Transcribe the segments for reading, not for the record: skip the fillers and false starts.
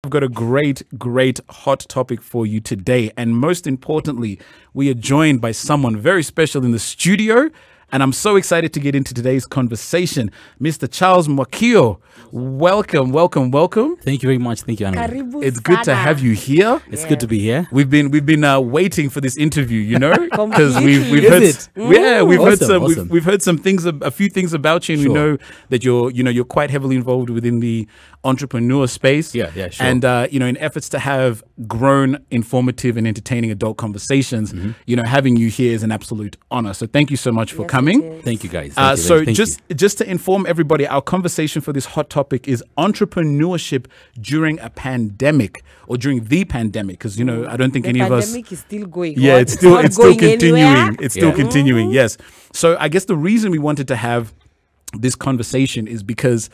I've got a great hot topic for you today. And most importantly, we are joined by someone very special in the studio. And I'm so excited to get into today's conversation. Mr. Charles Mwakio, welcome. Thank you very much. Thank you, Anna. It's good to have you here. It's good to be here. We've been waiting for this interview, you know, because we've heard some things, a few things about you, and we know that you're quite heavily involved within the entrepreneur space. Yeah, sure. And in efforts to have grown, informative, and entertaining adult conversations, having you here is an absolute honor. So thank you so much for coming. Thank you, guys. Just to inform everybody, our conversation for this hot topic is entrepreneurship during a pandemic, or during the pandemic, because I don't think any of us. The pandemic is still going. Yeah, on. it's still continuing. Anywhere. It's still continuing. Yes. So I guess the reason we wanted to have this conversation is because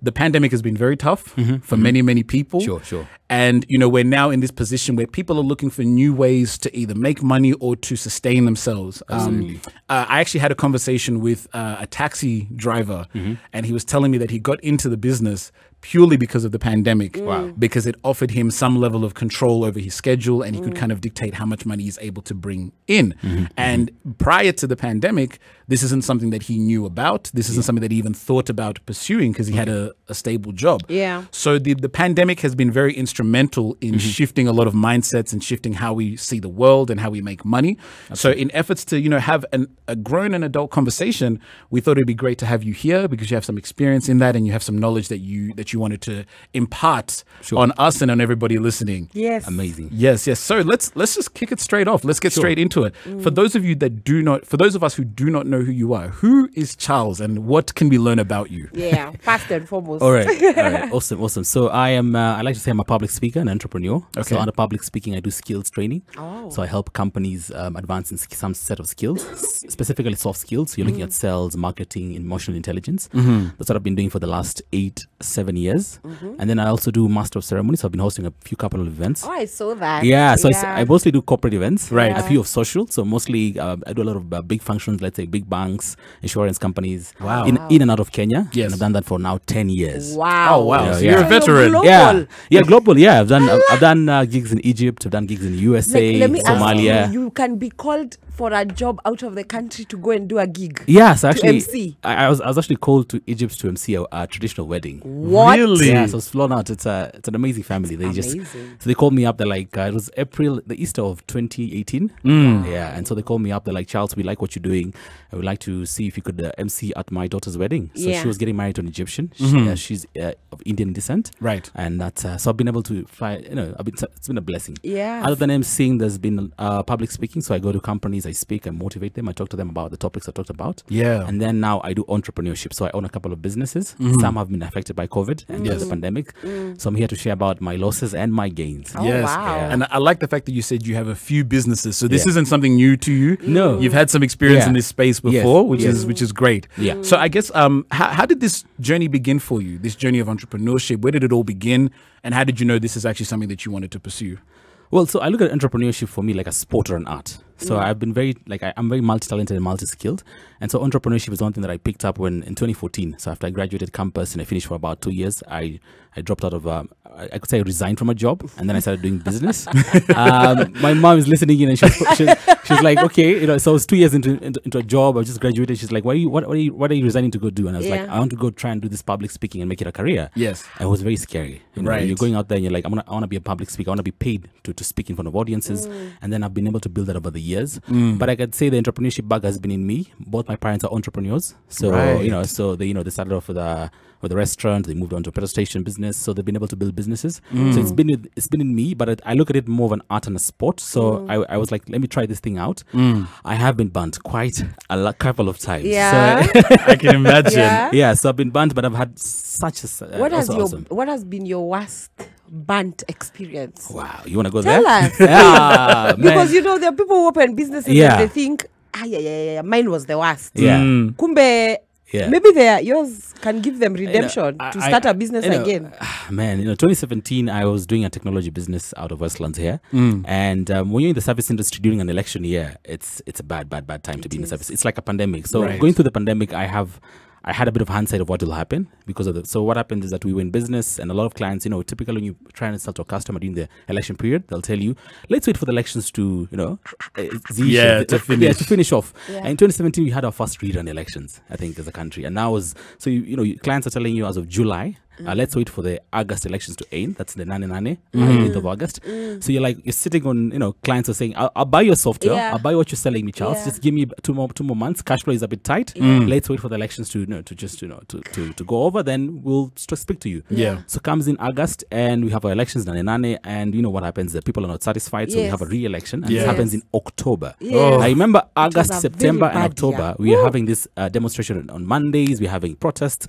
the pandemic has been very tough for many people. Sure. And, we're now in this position where people are looking for new ways to either make money or to sustain themselves. Absolutely. I actually had a conversation with a taxi driver, and he was telling me that he got into the business purely because of the pandemic. Wow. Because it offered him some level of control over his schedule, and he could kind of dictate how much money he's able to bring in. And prior to the pandemic, this isn't something that he knew about. This isn't something that he even thought about pursuing because he had a stable job. Yeah. So the pandemic has been very instrumental in shifting a lot of mindsets and shifting how we see the world and how we make money. Absolutely. So in efforts to, have a grown and adult conversation, we thought it'd be great to have you here because you have some experience in that and you have some knowledge that you wanted to impart on us and on everybody listening. Yes. Amazing. Yes. So let's just kick it straight off. Let's get straight into it. For those of us who do not know who you are, who is Charles and what can we learn about you? Yeah, first and foremost. All right. Awesome. So I like to say I'm a public speaker and entrepreneur. Okay. So under public speaking, I do skills training. Oh. So I help companies advance in some set of skills, specifically soft skills. So you're looking at sales, marketing, emotional intelligence. That's what I've been doing for the last 7 years. And then I also do master of ceremonies. So I've been hosting a couple of events. Oh, I saw that. Yeah, so I mostly do corporate events, right? A few of social. So mostly I do a lot of big functions, let's say big banks, insurance companies. Wow. In and out of Kenya. Yes. And I've done that for now 10 years. Wow. Oh, wow. Yeah, So you're a veteran. Global. Yeah, global. Yeah, I've done gigs in Egypt. I've done gigs in USA, Let me Somalia. ask you can be called for a job out of the country to go and do a gig. Yeah, so actually, MC. I was actually called to Egypt to MC a traditional wedding. What? Really? Yeah, so I was flown out. It's an amazing family. Amazing. So they called me up. They're like, it was the Easter of 2018. Yeah, and so they called me up. They're like, Charles, we like what you're doing. I would like to see if you could MC at my daughter's wedding. So she was getting married to an Egyptian. She's of Indian descent. Right. And that's so I've been able to fly. It's been a blessing. Yeah. Other than MCing, there's been public speaking. So I go to companies, I speak, I motivate them. I talk to them about the topics I talked about. Yeah. And then now I do entrepreneurship. So I own a couple of businesses. Some have been affected by COVID and the pandemic. So I'm here to share about my losses and my gains. Oh, Yes. wow. Yeah. And I like the fact that you said you have a few businesses. So this isn't something new to you. No. You've had some experience in this space before, which is great. Yeah. So I guess how did this journey begin for you? This journey of entrepreneurship, where did it all begin? And how did you know this is actually something that you wanted to pursue? Well, so I look at entrepreneurship for me like a sport or an art. So I've been I'm very multi-talented and multi-skilled. And so entrepreneurship is one thing that I picked up in 2014. So after I graduated campus and I finished for about 2 years, I dropped out of, I could say I resigned from a job, and then I started doing business. My mom is listening in, and she's like, okay, so I was 2 years into a job. I just graduated. She's like, what are you resigning to go do? And I was like, I want to go try and do this public speaking and make it a career. Yes. And it was very scary. Right. You're going out there and you're like, I want to be a public speaker. I want to be paid to speak in front of audiences. And then I've been able to build that over the years. But I could say the entrepreneurship bug has been in me. Both my parents are entrepreneurs. So, so they started off with a restaurant. They moved on to a petrol station business. So they've been able to build businesses. So it's been in me, but I look at it more of an art and a sport. So I was like, let me try this thing out. I have been burnt quite a couple of times. Yeah. So, I can imagine. yeah, so I've been burnt, but I've had such a What has been your worst burnt experience? Wow, you want to go Tell there? us. Yeah, Because there are people who open businesses and they think, mine was the worst. Yeah. Kumbe, maybe yours can give them redemption to start a business again. Man, 2017, I was doing a technology business out of Westlands here. And when you're in the service industry during an election year, it's a bad time to be in the service. It's like a pandemic. So going through the pandemic, I I had a bit of hindsight of what will happen because of the. So what happened is that we were in business, and a lot of clients, typically when you try and sell to a customer during the election period, they'll tell you, let's wait for the elections to, to finish off. Yeah. And in 2017, we had our first rerun elections, I think, as a country, and now clients are telling you as of July. Let's wait for the August elections to end. That's the 8th of August. So you're sitting on, clients are saying, I'll buy your software. Yeah. I'll buy what you're selling me, Charles. Yeah. Just give me two more months. Cash flow is a bit tight. Let's wait for the elections to go over. Then we'll speak to you. Yeah. So comes in August and we have our elections, and you know what happens? The people are not satisfied. So we have a re-election, and this happens in October. Yes. I remember August, September, and bad October. year. We are having this demonstration on Mondays. We're having protests.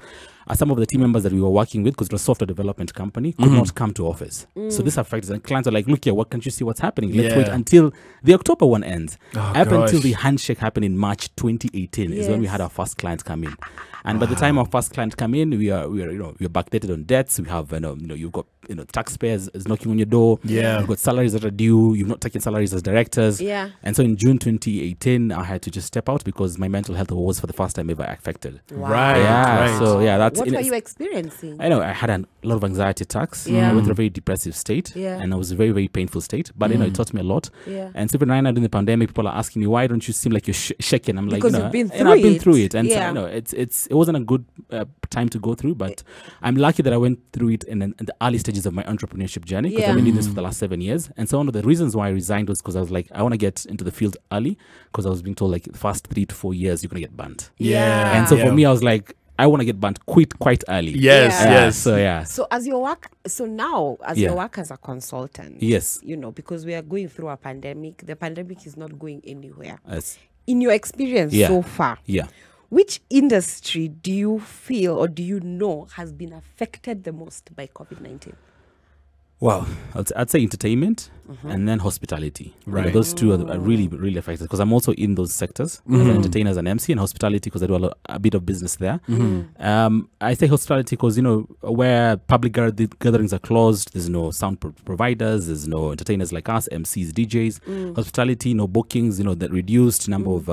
Some of the team members that we were working with, because it was a software development company, could not come to office. So this affects, and clients are like, look here, what can't you see what's happening? Let's wait until the October one ends. Up until the handshake happened in March 2018 is when we had our first clients come in. And by the time our first client come in, we are backdated on debts. We have, you've got, taxpayers is knocking on your door. Yeah. You've got salaries that are due. You've not taken salaries as directors. Yeah. And so in June 2018, I had to just step out because my mental health was for the first time ever affected. Wow. Right. Yeah. Right. So that's What were you experiencing? I know I had a lot of anxiety attacks. Yeah. I went through a very depressive state, Yeah. and it was a very, very painful state. But it taught me a lot. Yeah. And so even right now during the pandemic, people are asking me, why don't you seem like you're shaking? I'm Because like, you've been I've been through through it. it, and Yeah. so, it wasn't a good time to go through. But I'm lucky that I went through it in the early stages of my entrepreneurship journey, because I've been doing this for the last 7 years. And so one of the reasons why I resigned was because I was like, I want to get into the field early, because I was being told the first 3 to 4 years you're gonna get burnt. Yeah. And so for me, I was like, I want to get burnt quite early. Yes. Yeah. Yes. So as your work, your work as a consultant, Yes. Because we are going through a pandemic, the pandemic is not going anywhere. Yes. In your experience so far, which industry do you feel or do you know has been affected the most by COVID-19? Well, I'd say entertainment and then hospitality. Right. Those two are really, really affected, because I'm also in those sectors as an entertainer, as an MC, and hospitality because I do a bit of business there. I say hospitality because, where public gatherings are closed, there's no sound providers, there's no entertainers like us, MCs, DJs. Hospitality, no bookings, the reduced number of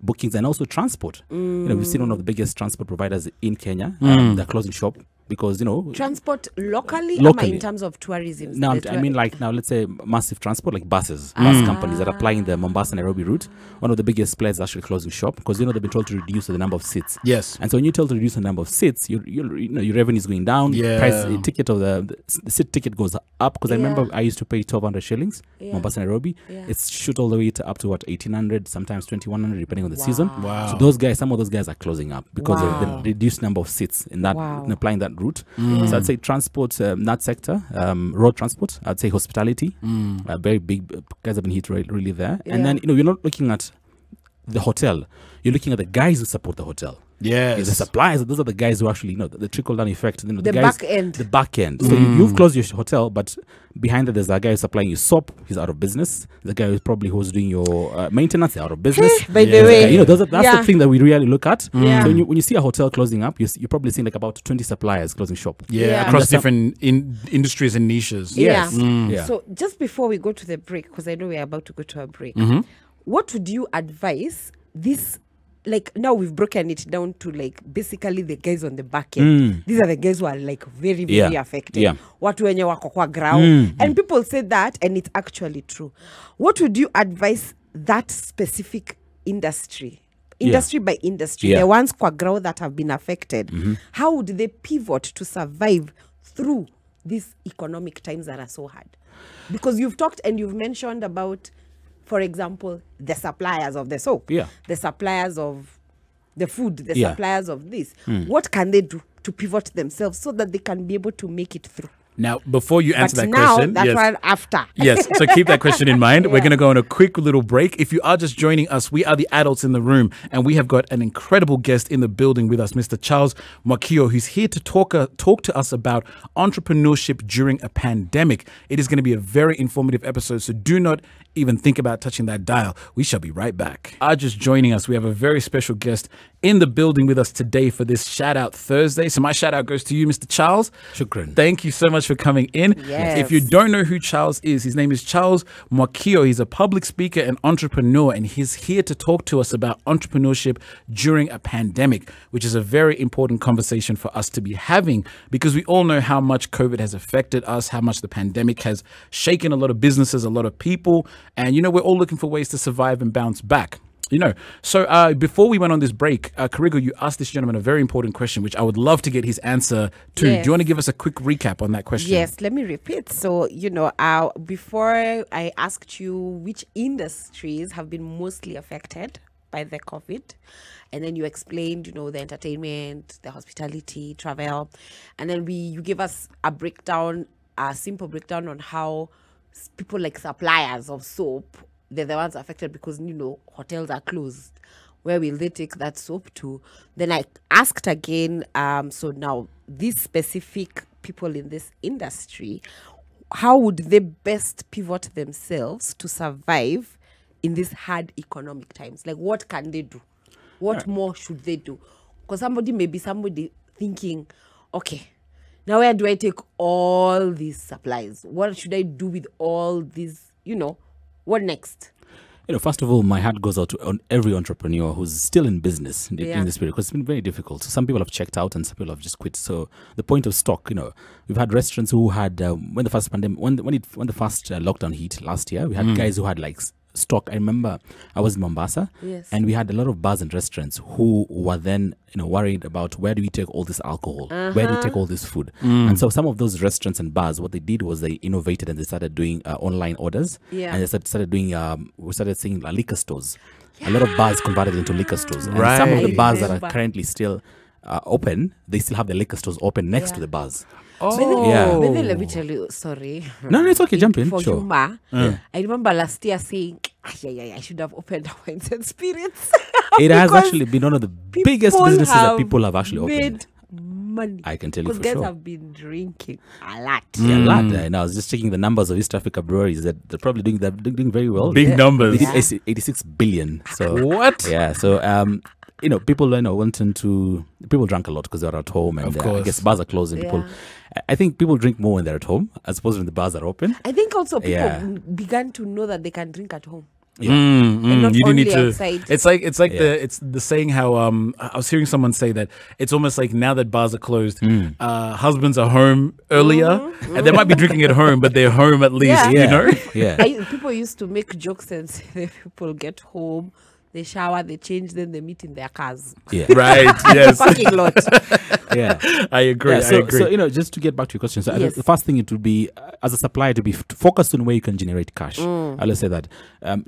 bookings, and also transport. We've seen one of the biggest transport providers in Kenya. They're closing shop because Transport locally. In terms of tourism. Now let's say massive transport like buses, bus companies that are applying the Mombasa Nairobi route. One of the biggest players is actually closing shop because they've been told to reduce the number of seats. Yes. And so when you're told to reduce the number of seats, your revenue is going down. Yeah. Price ticket of the seat ticket goes up, because I remember I used to pay 1,200 shillings Mombasa Nairobi. It's shoot all the way to up to 1,800, sometimes 2,100 depending on the season. Wow. So some of those guys are closing up because of the reduced number of seats in that in applying that route. So I'd say transport, that sector, road transport. I'd say hospitality, very big guys have been hit really there. And then you're not looking at the hotel, you're looking at the guys who support the hotel. Yes. The suppliers, those are the guys who actually, the trickle-down effect. The guys, back end. The back end. So you've closed your hotel, but behind that, there's a guy who's supplying you soap. He's out of business. The guy who's doing your maintenance, they're out of business. By the way. That's the thing that we really look at. Yeah. So when you see a hotel closing up, you're probably seeing about 20 suppliers closing shop. Yeah. Across different industries and niches. Yes. Yeah. So just before we go to the break, because I know we're about to go to a break, what would you advise this? Now we've broken it down to basically the guys on the back end. These are the guys who are very, very affected. Yeah. Watu wenye wako kwa ground. And people say that, and it's actually true. What would you advise that specific industry by industry, the ones kwa ground that have been affected, how would they pivot to survive through these economic times that are so hard? Because you've talked and you've mentioned about, for example, the suppliers of the soap, the suppliers of the food, the suppliers of this. What can they do to pivot themselves so that they can be able to make it through? Now, before you answer that question, that's one after. Yes, so keep that question in mind. We're going to go on a quick little break. If you are just joining us, we are the adults in the room, and we have got an incredible guest in the building with us, Mr. Charles Mwakio, who's here to talk to us about entrepreneurship during a pandemic. It is going to be a very informative episode, so do not even think about touching that dial. We shall be right back. Are just joining us, we have a very special guest in the building with us today for this Shout Out Thursday. So my shout out goes to you, Mr. Charles. Shukran. Thank you so much for coming in. Yes. If you don't know who Charles is, his name is Charles Mwakio. He's a public speaker and entrepreneur, and he's here to talk to us about entrepreneurship during a pandemic, which is a very important conversation for us to be having, because we all know how much COVID has affected us, how much the pandemic has shaken a lot of businesses, a lot of people, and we're all looking for ways to survive and bounce back. So before we went on this break, Karigo, you asked this gentleman a very important question, which I would love to get his answer to. Yes. Do you want to give us a quick recap on that question? Yes, let me repeat. So, before I asked you which industries have been mostly affected by the COVID, and then you explained, the entertainment, the hospitality, travel, and then you gave us a simple breakdown on how people like suppliers of soap, they're the ones affected because, hotels are closed. Where will they take that soap to? Then I asked again, so now these specific people in this industry, how would they best pivot themselves to survive in these hard economic times? Like, what can they do? What more should they do? Because somebody thinking, okay, now where do I take all these supplies? What should I do with all these, what next? First of all, my heart goes out to every entrepreneur who's still in business in this period, because it's been very difficult. So some people have checked out and some people have just quit. So the point of stock, we've had restaurants who had when the first lockdown hit last year, we had guys who had like stock. I remember I was in Mombasa, and we had a lot of bars and restaurants who were then worried about, where do we take all this alcohol, where do we take all this food? And so some of those restaurants and bars, what they did was they innovated and they started doing online orders, and they started doing we started seeing liquor stores. A lot of bars converted into liquor stores, and some of the bars that are currently still open, they still have the liquor stores open next to the bars. But then let me tell you, sorry. No, it's okay. Jump in. For Sure. humor, I remember last year saying, I should have opened wines and spirits. It has actually been one of the biggest businesses that people have actually made opened. money. I can tell you for guys sure. have been drinking a lot. Yeah, a lot. And I was just checking the numbers of East Africa breweries that they're probably doing very well. Big numbers. They did 86 billion. So What? Yeah. So people people drank a lot because they're at home, and I guess bars are closed, and people. I think people drink more when they're at home as opposed to when the bars are open. I think also people began to know that they can drink at home. You didn't need to. Outside. It's like the saying how I was hearing someone say that it's almost like now that bars are closed, husbands are home earlier, and they might be drinking at home, but they're home at least. People used to make jokes and say people get home, they shower, they change, then they meet in their cars. Yeah. Right. Yes. Parking lot. Yeah. I agree. I agree. So, just to get back to your question, so the first thing it would be, as a supplier, to be focused on where you can generate cash. I'll say that.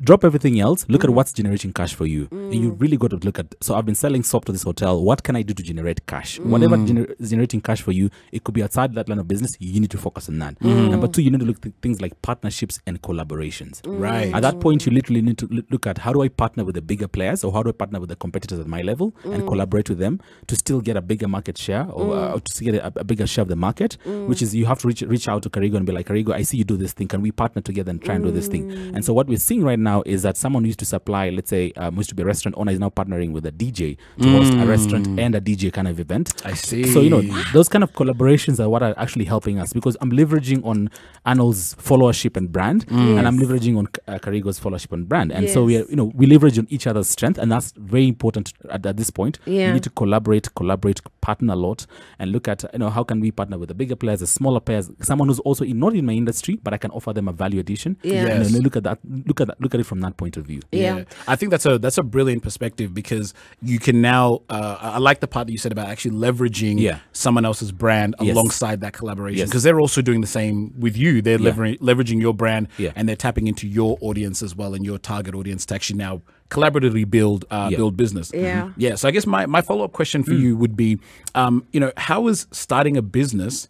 Drop everything else. Look at what's generating cash for you. And you really got to look at, so I've been selling soap to this hotel. What can I do to generate cash? Whatever is generating cash for you, it could be outside that line of business. You need to focus on that. Number two, you need to look at things like partnerships and collaborations. Right. At that point, you literally need to look at, how do I partner with the bigger players, or how do I partner with the competitors at my level and collaborate with them to still get a bigger market share, or to get a bigger share of the market, which is you have to reach out to Karigo and be like, Karigo, I see you do this thing. Can we partner together and try and do this thing? And so what we're seeing right now is that someone who used to supply, let's say, used to be a restaurant owner, is now partnering with a DJ to host a restaurant and a DJ kind of event. I see. So, those kind of collaborations are what are actually helping us, because I'm leveraging on Arnold's followership and brand, and I'm leveraging on Karigo's followership and brand. And so we leverage on each other's strength, and that's very important at this point. You need to collaborate, partner a lot, and look at, how can we partner with the bigger players, the smaller players, someone who's also not in my industry, but I can offer them a value addition. Look at it from that point of view. I think that's a brilliant perspective, because you can now I like the part that you said about actually leveraging someone else's brand alongside that collaboration, because they're also doing the same with you. They're leveraging your brand, and they're tapping into your audience as well, and your target audience, to actually now collaboratively build business. So I guess my follow-up question for you would be, how is starting a business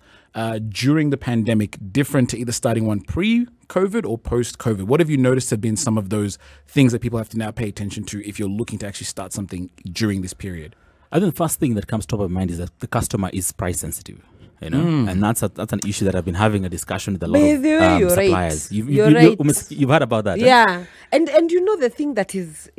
during the pandemic different to either starting one pre-COVID or post-COVID? What have you noticed have been some of those things that people have to now pay attention to if you're looking to actually start something during this period? I think the first thing that comes top of mind is that the customer is price sensitive. You know, and that's an issue that I've been having a discussion with a lot By of the way, you're suppliers. right. You're right. You've heard about that. Yeah. And you know the thing that is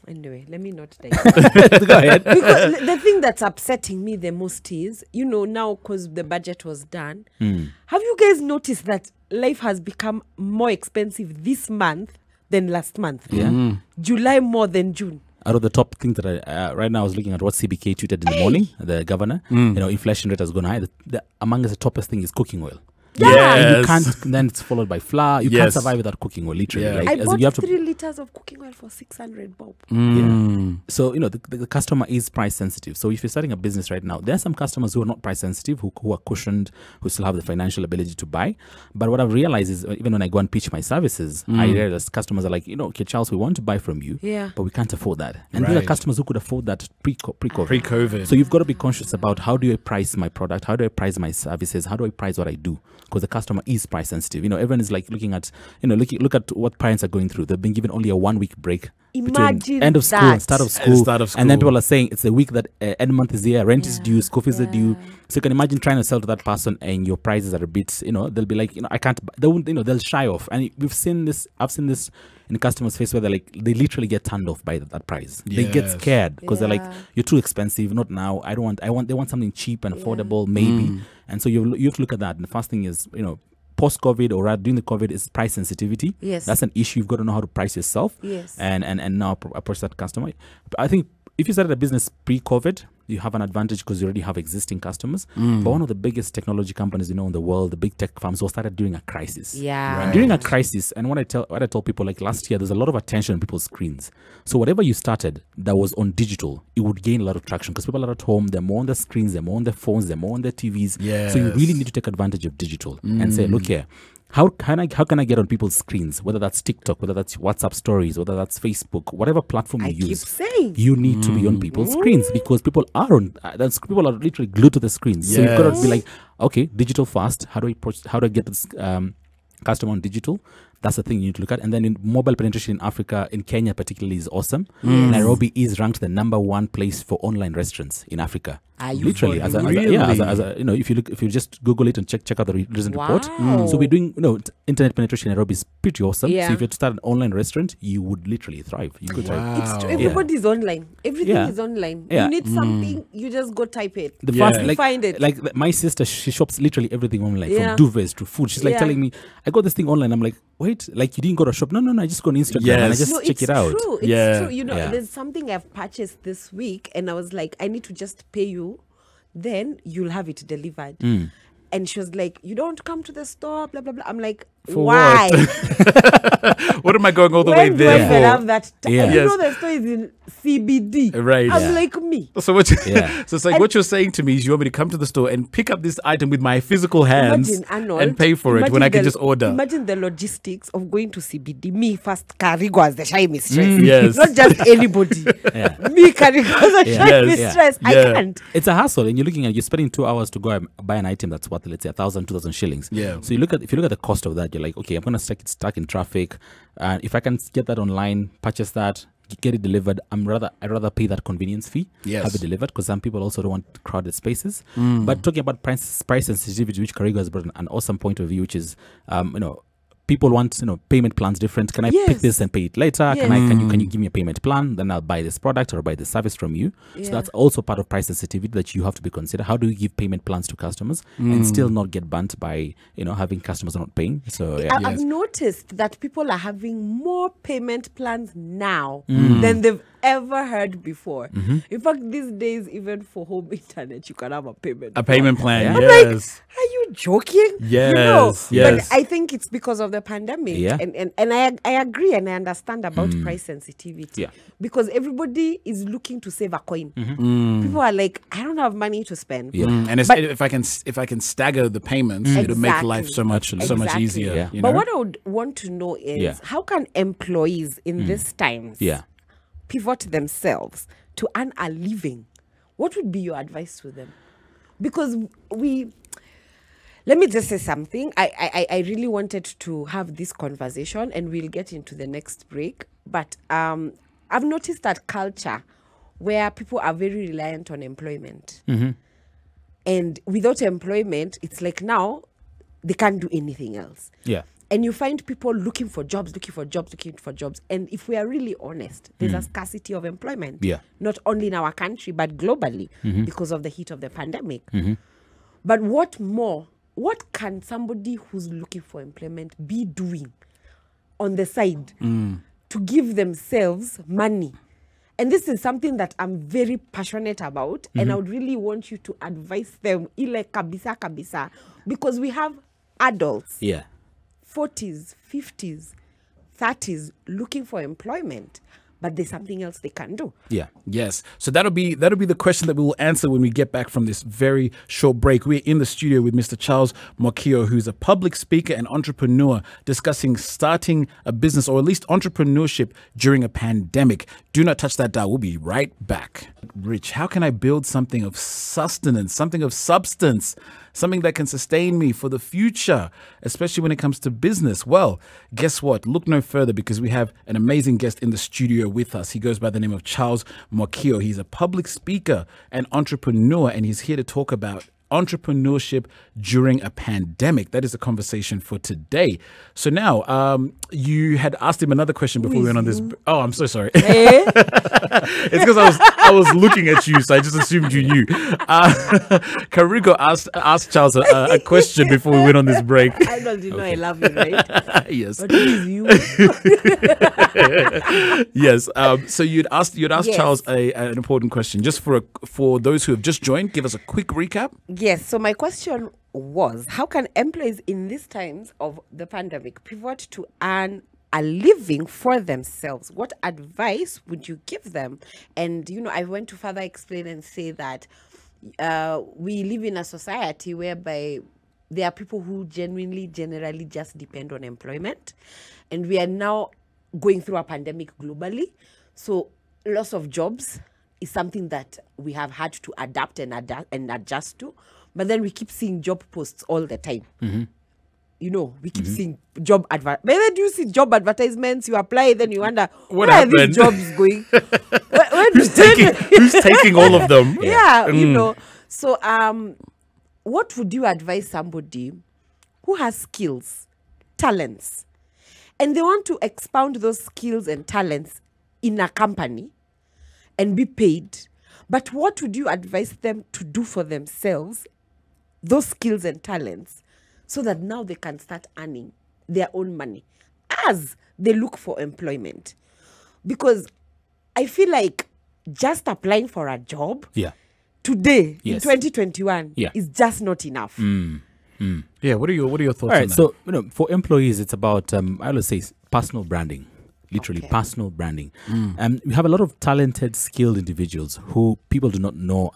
anyway, let me not take Go ahead. because the thing that's upsetting me the most is, you know, now because the budget was done, have you guys noticed that life has become more expensive this month than last month? Yeah. July more than June. Out of the top things that right now I was looking at what CBK tweeted in the morning, the governor, you know, inflation rate has gone high. Among the toppest thing is cooking oil. Yeah. And you can't, then it's followed by flour. You can't survive without cooking oil, literally. Yeah. Like, I as bought you have to, 3 liters of cooking oil for 600 bob. yeah. So, you know, the customer is price sensitive. So if you're starting a business right now, there are some customers who are not price sensitive, who are cushioned, who still have the financial ability to buy. But what I've realized is, even when I go and pitch my services, I realize customers are like, you know, okay, Charles, we want to buy from you, but we can't afford that. And these are customers who could afford that pre-COVID. Pre-COVID. So you've got to be conscious about how do I price my product? How do I price my services? How do I price what I do? Because the customer is price sensitive. You know, everyone is like looking at, you know, look at what parents are going through. They've been given only a 1-week break Imagine between end of school that. and start of school. And then school. people are saying it's the week that end month is here, rent is due, school fees are due. So you can imagine trying to sell to that person and your prices are a bit, you know, they'll be like, you know, I can't, they won't, you know, they'll shy off. And I've seen this in customers' face where they're like, they literally get turned off by that price. They get scared because they're like, you're too expensive, not now. They want something cheap and affordable, maybe. And so you have to look at that. And the first thing is, you know, post-COVID or rather during the COVID is price sensitivity. Yes. That's an issue. You've got to know how to price yourself. Yes. And now approach that customer. But I think if you started a business pre-COVID, you have an advantage because you already have existing customers. But one of the biggest technology companies, you know, in the world, the big tech firms, all started during a crisis. Yeah. And during a crisis, and what I tell people, like last year, there's a lot of attention on people's screens. So whatever you started that was on digital, it would gain a lot of traction because people are at home, they're more on their screens, they're more on their phones, they're more on their TVs. Yes. So you really need to take advantage of digital and say, look here, how can I get on people's screens, whether that's TikTok, whether that's WhatsApp stories, whether that's Facebook, whatever platform you use, you need to be on people's screens because people are people are literally glued to the screens. So you've got to be like, okay, digital first. How do I get this customer on digital? That's the thing you need to look at. And then in mobile penetration in Africa, in Kenya particularly, is awesome. Nairobi is ranked the #1 place for online restaurants in Africa. Literally, as a you know, if you just Google it and check out the recent report. So we're doing, you know, internet penetration in Nairobi is pretty awesome. So if you start an online restaurant, you would literally thrive. You could thrive. It's true. Everybody's online. Everything is online. You need something, you just go type it. Find it. Like my sister, she shops literally everything online, from duvets to food. She's like telling me, I got this thing online. I'm like, wait, like you didn't go to a shop? No, I just go on Instagram and I just check it out. It's true. You know, there's something I've purchased this week and I was like, I need to just pay you, then you'll have it delivered. And she was like, you don't come to the store, blah, blah, blah. I'm like, why? What am I going all the way there for? Have that Yeah. You know the store is in CBD. Right. I'm like me. So what? So it's like what you're saying to me is you want me to come to the store and pick up this item with my physical hands and pay for it when I can just order. Imagine the logistics of going to CBD. Me first, Karigo as the shy mistress. Yes. Not just anybody. Me, Karigo as the shy mistress. I can't. It's a hassle, and you're spending 2 hours to go and buy an item that's worth, let's say, 1,000, 2,000 shillings. Yeah. So if you look at the cost of that, you're like, okay, I'm gonna stuck in traffic, and if I can get that online, purchase that, get it delivered, I'd rather pay that convenience fee, have it delivered, because some people also don't want crowded spaces. But talking about price sensitivity, which Karigo has brought an awesome point of view, which is, you know, people want, you know, payment plans different. Can I pick this and pay it later? Can you give me a payment plan? Then I'll buy this product or buy this service from you. So that's also part of price sensitivity that you have to be considered. How do you give payment plans to customers and still not get burnt by, you know, having customers not paying? So I've noticed that people are having more payment plans now than they've ever heard before. In fact, these days, even for home internet, you can have a payment plan. I'm like, are you joking? Yes. You know? But I think it's because of the pandemic. And I agree and I understand about price sensitivity. Because everybody is looking to save a coin. People are like, I don't have money to spend. And if I can stagger the payments, it'll make life so much easier. But what I would want to know is how can employees in these times pivot themselves to earn a living? What would be your advice to them? Because let me just say something. I really wanted to have this conversation and we'll get into the next break. But I've noticed that culture where people are very reliant on employment. And without employment, it's like now they can't do anything else. Yeah. And you find people looking for jobs. And if we are really honest, there's a scarcity of employment. Yeah. Not only in our country, but globally because of the heat of the pandemic. But what can somebody who's looking for employment be doing on the side to give themselves money? And this is something that I'm very passionate about. And I would really want you to advise them, ile kabisa, because we have adults. Yeah. 40s, 50s, 30s looking for employment, but there's something else they can do. Yeah. Yes. So that'll be the question that we will answer when we get back from this very short break. We're in the studio with Mr. Charles Mwakio, who's a public speaker and entrepreneur, discussing starting a business, or at least entrepreneurship during a pandemic. Do not touch that dial. We'll be right back. Rich, how can I build something of sustenance, something of substance, something that can sustain me for the future, especially when it comes to business? Well, guess what? Look no further, because we have an amazing guest in the studio with us. He goes by the name of Charles Mwakio. He's a public speaker and entrepreneur, and he's here to talk about entrepreneurship during a pandemic. That is a conversation for today. So now, you had asked him another question before we went on this. Oh, I'm so sorry. It's because I was looking at you, so I just assumed you knew. Karigo asked Charles a question before we went on this break. I don't know. I love you, right? Yes. But it is you. Yes. So you'd asked Yes. Charles an important question. Just for those who have just joined, give us a quick recap. Yes. So my question was, how can employees in these times of the pandemic pivot to earn a living for themselves? What advice would you give them? And, I went to further explain and say that we live in a society whereby there are people who generally just depend on employment. And we are now going through a pandemic globally. So loss of jobs is something that we have had to adapt and adjust to. But then we keep seeing job posts all the time. We keep seeing job Maybe do you see job advertisements? You apply, then you wonder, What where happened? are these jobs going? Who's taking all of them? Yeah, So, what would you advise somebody who has skills, talents, and they want to expound those skills and talents in a company and be paid? But what would you advise them to do for themselves, those skills and talents, so that now they can start earning their own money as they look for employment? Because I feel like just applying for a job today in 2021 is just not enough. Yeah. What are your thoughts All on right. that? So, for employees, it's about, I always say, personal branding. Literally personal branding. We have a lot of talented, skilled individuals who people do not know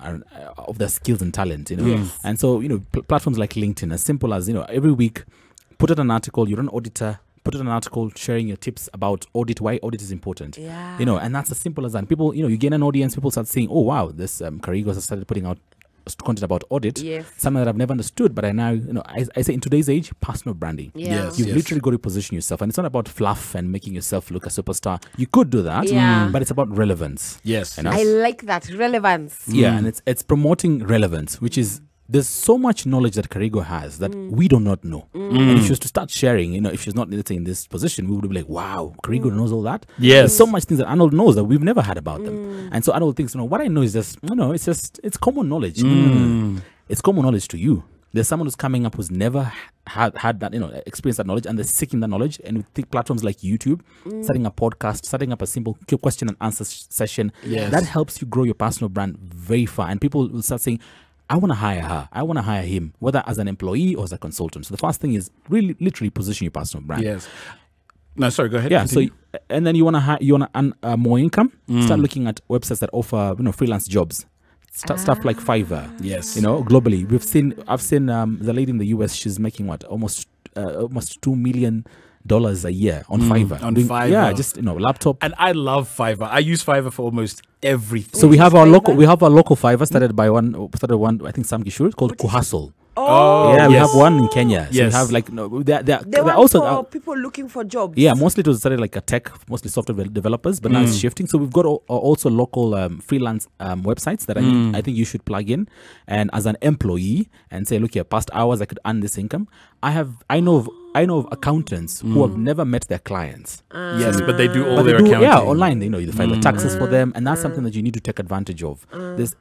of their skills and talent. And so platforms like LinkedIn, as simple as every week, put out an article. You're an auditor. Put out an article sharing your tips about audit, why audit is important. And that's as simple as that. People, you gain an audience. People start saying, "Oh wow, this Karigos has started putting out content about audit." Something that I've never understood, but I now, I say in today's age, personal branding. You've literally got to position yourself, and it's not about fluff and making yourself look a superstar. You could do that, but it's about relevance. Yes. I like that, relevance. Yeah, and it's promoting relevance, which is, there's so much knowledge that Karigo has that we do not know. And if she was to start sharing, if she's not, let's say, in this position, we would be like, wow, Karigo knows all that. Yes. There's so much things that Arnold knows that we've never had about them. And so Arnold thinks, what I know is just, it's common knowledge. It's common knowledge to you. There's someone who's coming up who's never had that, experienced that knowledge, and they're seeking that knowledge. And we think platforms like YouTube, setting a podcast, setting up a simple question and answer session, that helps you grow your personal brand very far. And people will start saying, I want to hire her. I want to hire him, whether as an employee or as a consultant. So the first thing is really, literally position your personal brand. Yes. No, sorry. Go ahead. Yeah. Continue. So, and then you want to earn more income. Start looking at websites that offer, freelance jobs. Stuff like Fiverr. Yes. Globally, I've seen the lady in the US. She's making almost $2 million a year on Fiverr. On Fiverr. Yeah, just laptop. And I love Fiverr. I use Fiverr for almost everything. So we have our local Fiverr started one, I think Sam Kishore, called Kuhustle. Oh, Yeah, we yes. have one in Kenya. So Yes. we have like no, they're they want also for people looking for jobs. yeah, mostly it was started like a tech, mostly software developers, but now it's shifting. So we've got also local freelance websites that I think you should plug in, and as an employee and say, look here, past hours I could earn this income. I know of accountants who have never met their clients. Yes, but they do all But their they do, accounting. yeah, online. They file the taxes for them, and that's something that you need to take advantage of. There's,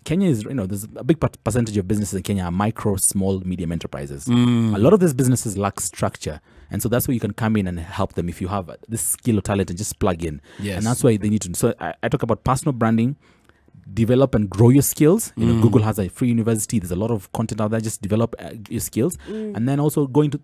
Kenya is, there's a big percentage of businesses in Kenya are micro, small, medium enterprises. A lot of these businesses lack structure, and so that's where you can come in and help them if you have this skill or talent and just plug in. Yes. And that's why they need to. So I talk about personal branding. Develop and grow your skills. Google has a free university. There's a lot of content out there. Just develop your skills, and then also go into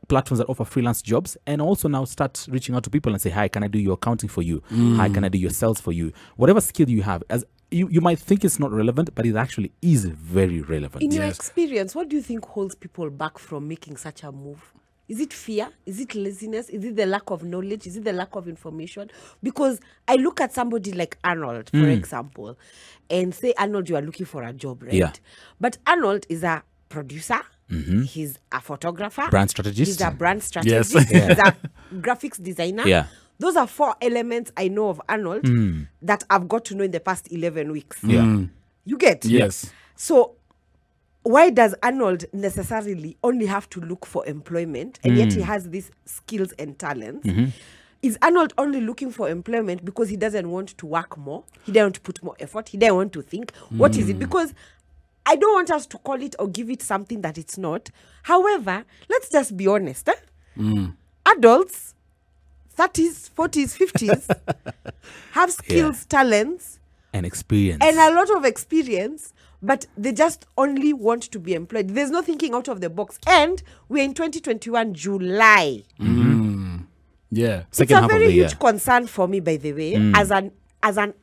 platforms that offer freelance jobs, and also now start reaching out to people and say, "Hi, can I do your accounting for you? Hi, can I do your sales for you? Whatever skill you have." As you might think it's not relevant, but it actually is very relevant. In your experience, what do you think holds people back from making such a move? Is it fear? Is it laziness? Is it the lack of knowledge? Is it the lack of information? Because I look at somebody like Arnold, for example, and say, Arnold, you are looking for a job, right? Yeah. But Arnold is a producer. He's a photographer. Brand strategist. He's a brand strategist. Yes. He's a graphics designer. Yeah. Those are 4 elements I know of Arnold that I've got to know in the past 11 weeks. Yeah. You get? Yes. So why does Arnold necessarily only have to look for employment, and yet he has these skills and talents? Is Arnold only looking for employment because he doesn't want to work more? He doesn't want to put more effort? He doesn't want to think? What is it? Because I don't want us to call it or give it something that it's not. However, let's just be honest. Adults, 30s, 40s, 50s, have skills, talents, And experience. and a lot of experience, but they just only want to be employed. There's no thinking out of the box. And we're in 2021 July. Yeah. It's Second a half of very the year. huge concern for me, by the way, as an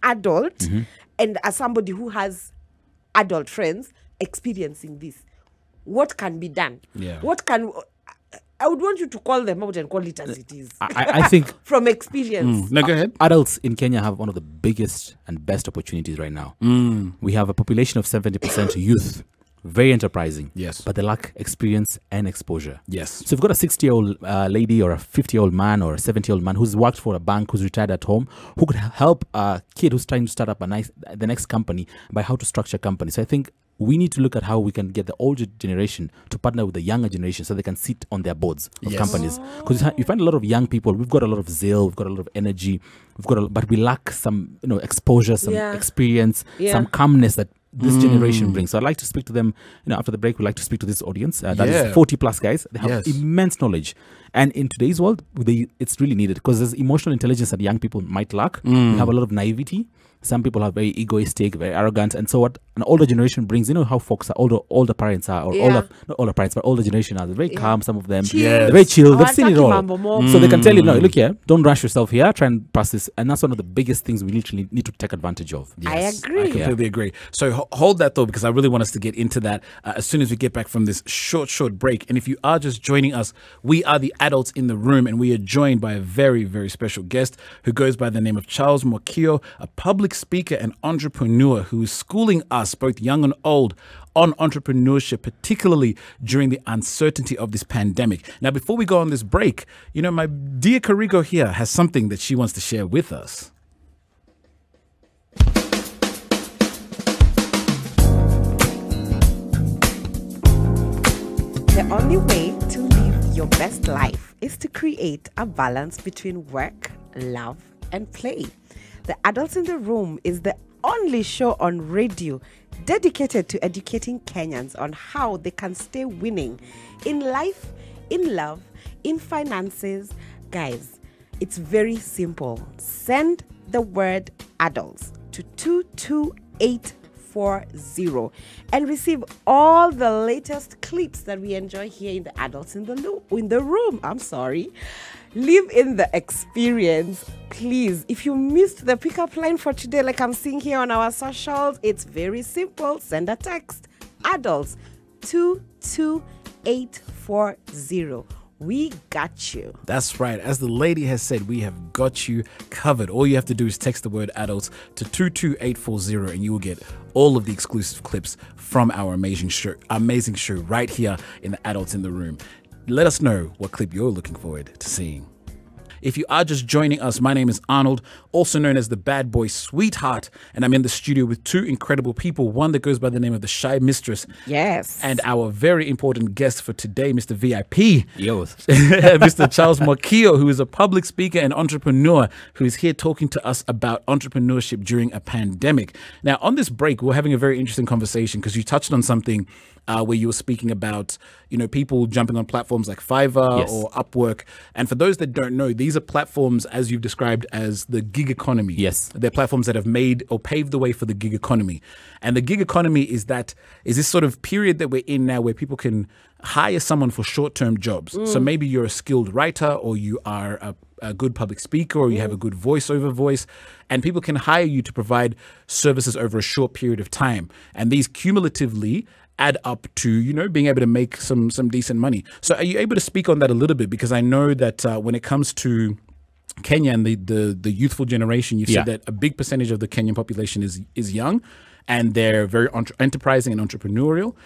adult and as somebody who has adult friends experiencing this. What can be done? Yeah. I would want you to call them out and call it as it is. I think From experience. No, go ahead. adults in Kenya have one of the biggest and best opportunities right now. We have a population of 70% youth, very enterprising. Yes. But they lack experience and exposure. Yes. So if you've got a 60-year-old lady or a 50-year-old man or a 70-year-old man who's worked for a bank, who's retired at home, who could help a kid who's trying to start up the next company by how to structure companies. So I think we need to look at how we can get the older generation to partner with the younger generation so they can sit on their boards of Yes. companies. Because you find a lot of young people, we've got a lot of zeal, we've got a lot of energy, but we lack some exposure, some experience, some calmness that this generation brings. So I'd like to speak to them, after the break. We'd like to speak to this audience. That is 40 plus guys. They have immense knowledge. And in today's world, it's really needed because there's emotional intelligence that young people might lack. We have a lot of naivety. Some people are very egoistic, very arrogant. And so what an older generation brings, how folks are, older parents are, or not older parents, but older generation are. They're very calm, some of them. Chill. They're very chill. They've seen it all. Mambo. So they can tell you, no, look here, don't rush yourself here. Try and pass this. And that's one of the biggest things we literally need to take advantage of. I agree. I completely agree. So hold that thought because I really want us to get into that as soon as we get back from this short break. And if you are just joining us, we are the adults in the room and we are joined by a very, very special guest who goes by the name of Charles Mwakio, a public speaker and entrepreneur who is schooling us, both young and old, on entrepreneurship, particularly during the uncertainty of this pandemic. Now, before we go on this break, my dear Karigo here has something that she wants to share with us. The only way to live your best life is to create a balance between work, love, and play. The Adults in the Room is the only show on radio dedicated to educating Kenyans on how they can stay winning in life, in love, in finances. Guys, it's very simple. Send the word adults to 22840 and receive all the latest clips that we enjoy here in the Adults in the Room. Live in the experience. Please, if you missed the pickup line for today, like I'm seeing here on our socials, it's very simple. Send a text. Adults 22840. we got you. That's right. As the lady has said, we have got you covered. All you have to do is text the word adults to 22840 and you will get all of the exclusive clips from our amazing show right here in the Adults in the Room. Let us know what clip you're looking forward to seeing. If you are just joining us, my name is Arnold, also known as the Bad Boy Sweetheart, and I'm in the studio with two incredible people, one that goes by the name of the Shy Mistress. Yes. And our very important guest for today, Mr. VIP. Yo. Mr. Charles Mwakio, who is a public speaker and entrepreneur who is here talking to us about entrepreneurship during a pandemic. Now, on this break, we're having a very interesting conversation because you touched on something where you were speaking about, people jumping on platforms like Fiverr or Upwork. And for those that don't know, these are platforms, as you've described, as the gig economy. Yes. They're platforms that have made or paved the way for the gig economy. And the gig economy is this sort of period that we're in now where people can hire someone for short-term jobs. So maybe you're a skilled writer or you are a good public speaker or you have a good voiceover voice, and people can hire you to provide services over a short period of time. And these cumulatively add up to, being able to make some decent money. So are you able to speak on that a little bit? Because I know that when it comes to Kenya and the youthful generation, you've said that a big percentage of the Kenyan population is young and they're very enterprising and entrepreneurial.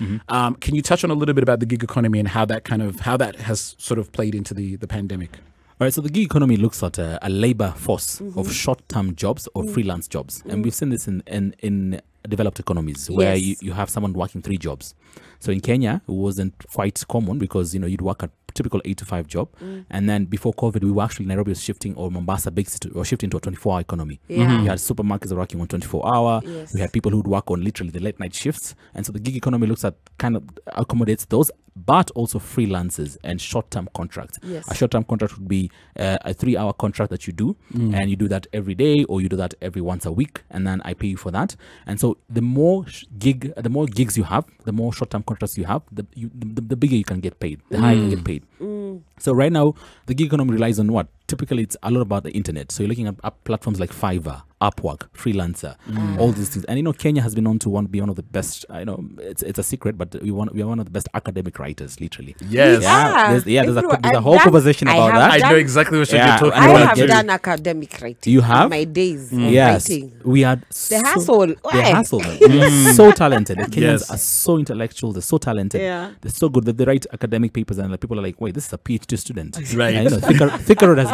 Can you touch on a little bit about the gig economy and how that has sort of played into the pandemic? All right, so the gig economy looks at a labor force of short-term jobs or freelance jobs. And we've seen this in developed economies where you have someone working 3 jobs. So in Kenya, it wasn't quite common because, you'd work a typical 8 to 5 job. And then before COVID, we were actually, Nairobi was shifting, or Mombasa, big city, or shifting to a 24-hour economy. We had supermarkets working on 24-hour. We had people who'd work on literally the late night shifts. And so the gig economy looks at kind of accommodates those, but also freelancers and short-term contracts. A short-term contract would be a 3-hour contract that you do, and you do that every day, or you do that every once a week, and then I pay you for that. And so the more gigs you have, the more short-term contracts you have, the bigger you can get paid, the higher you get paid. So right now, the gig economy relies on what? Typically, it's a lot about the internet. So you're looking at platforms like Fiverr, Upwork, Freelancer, all these things. And Kenya has been known to be one of the best. It's a secret, but we are one of the best academic writers, literally. Yes. There's a whole conversation about that. I know exactly what you're talking about. I have done academic writing. You have? In my days. Yes. Writing. We had the hassle. The hassle. They're so talented. The Kenyans are so intellectual. They're so talented. Yeah. They're so good that they write academic papers, and people are like, "Wait, this is a PhD student." Right. And, Thicker Road has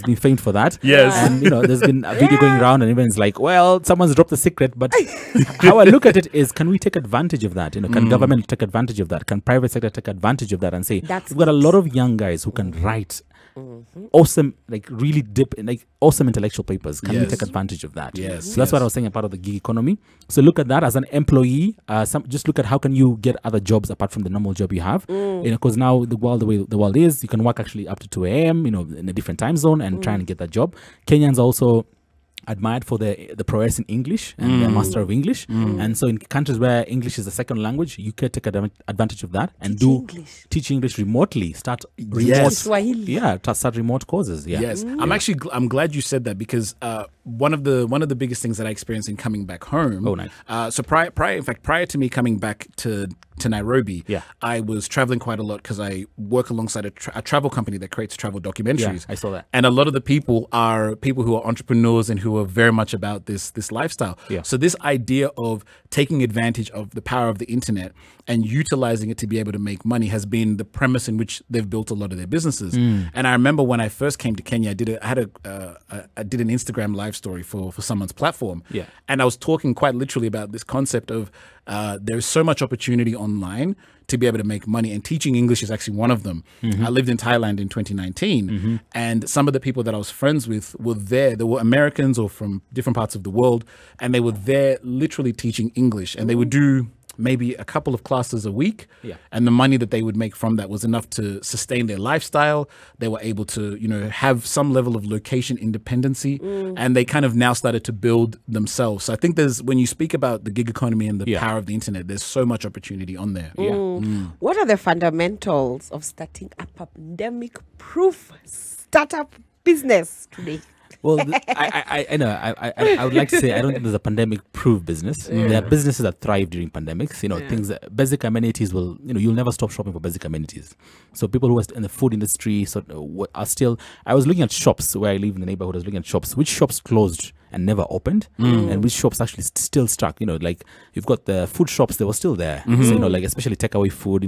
been famed for that. Yes. And there's been a video going around, and everyone's like, "Well, someone's dropped the secret." But how I look at it is, can we take advantage of that? Can government take advantage of that? Can private sector take advantage of that and say, we've got a lot of young guys who can write awesome, really deep, awesome intellectual papers. Can we take advantage of that? Yes. So that's what I was saying, a part of the gig economy. So look at that as an employee. Just look at how can you get other jobs apart from the normal job you have. Because now the way the world is, you can work actually up to 2 a.m. In a different time zone and try and get that job. Kenyans also admired for the prowess in English and their master of English. And so in countries where English is a second language, you can take advantage of that and teach English remotely. Start remote courses. Yes. I'm glad you said that because one of the biggest things that I experienced in coming back home. Oh, nice. So prior to me coming back to Nairobi, I was traveling quite a lot because I work alongside a travel company that creates travel documentaries. I saw that. And a lot of the people are people who are entrepreneurs and who are very much about this lifestyle. So this idea of taking advantage of the power of the internet and utilizing it to be able to make money has been the premise in which they've built a lot of their businesses. And I remember when I first came to Kenya, I did an Instagram live story for someone's platform. And I was talking quite literally about this concept of there's so much opportunity online to be able to make money, and teaching English is actually one of them. I lived in Thailand in 2019, and some of the people that I was friends with were there. They were Americans or from different parts of the world, and they were there literally teaching English, and they would do maybe a couple of classes a week, and the money that they would make from that was enough to sustain their lifestyle. They were able to, have some level of location independency, and they kind of now started to build themselves. So I think when you speak about the gig economy and the power of the internet, there's so much opportunity on there. What are the fundamentals of starting a pandemic-proof startup business today? Well, I know. I would like to say I don't think there's a pandemic-proof business. There are businesses that thrive during pandemics. Things basic amenities will. You'll never stop shopping for basic amenities. So people who are in the food industry are still. I was looking at shops where I live in the neighborhood. I was looking at shops. Which shops closed and never opened, and which shops actually still stuck. Like you've got the food shops, they were still there. So, like especially takeaway food,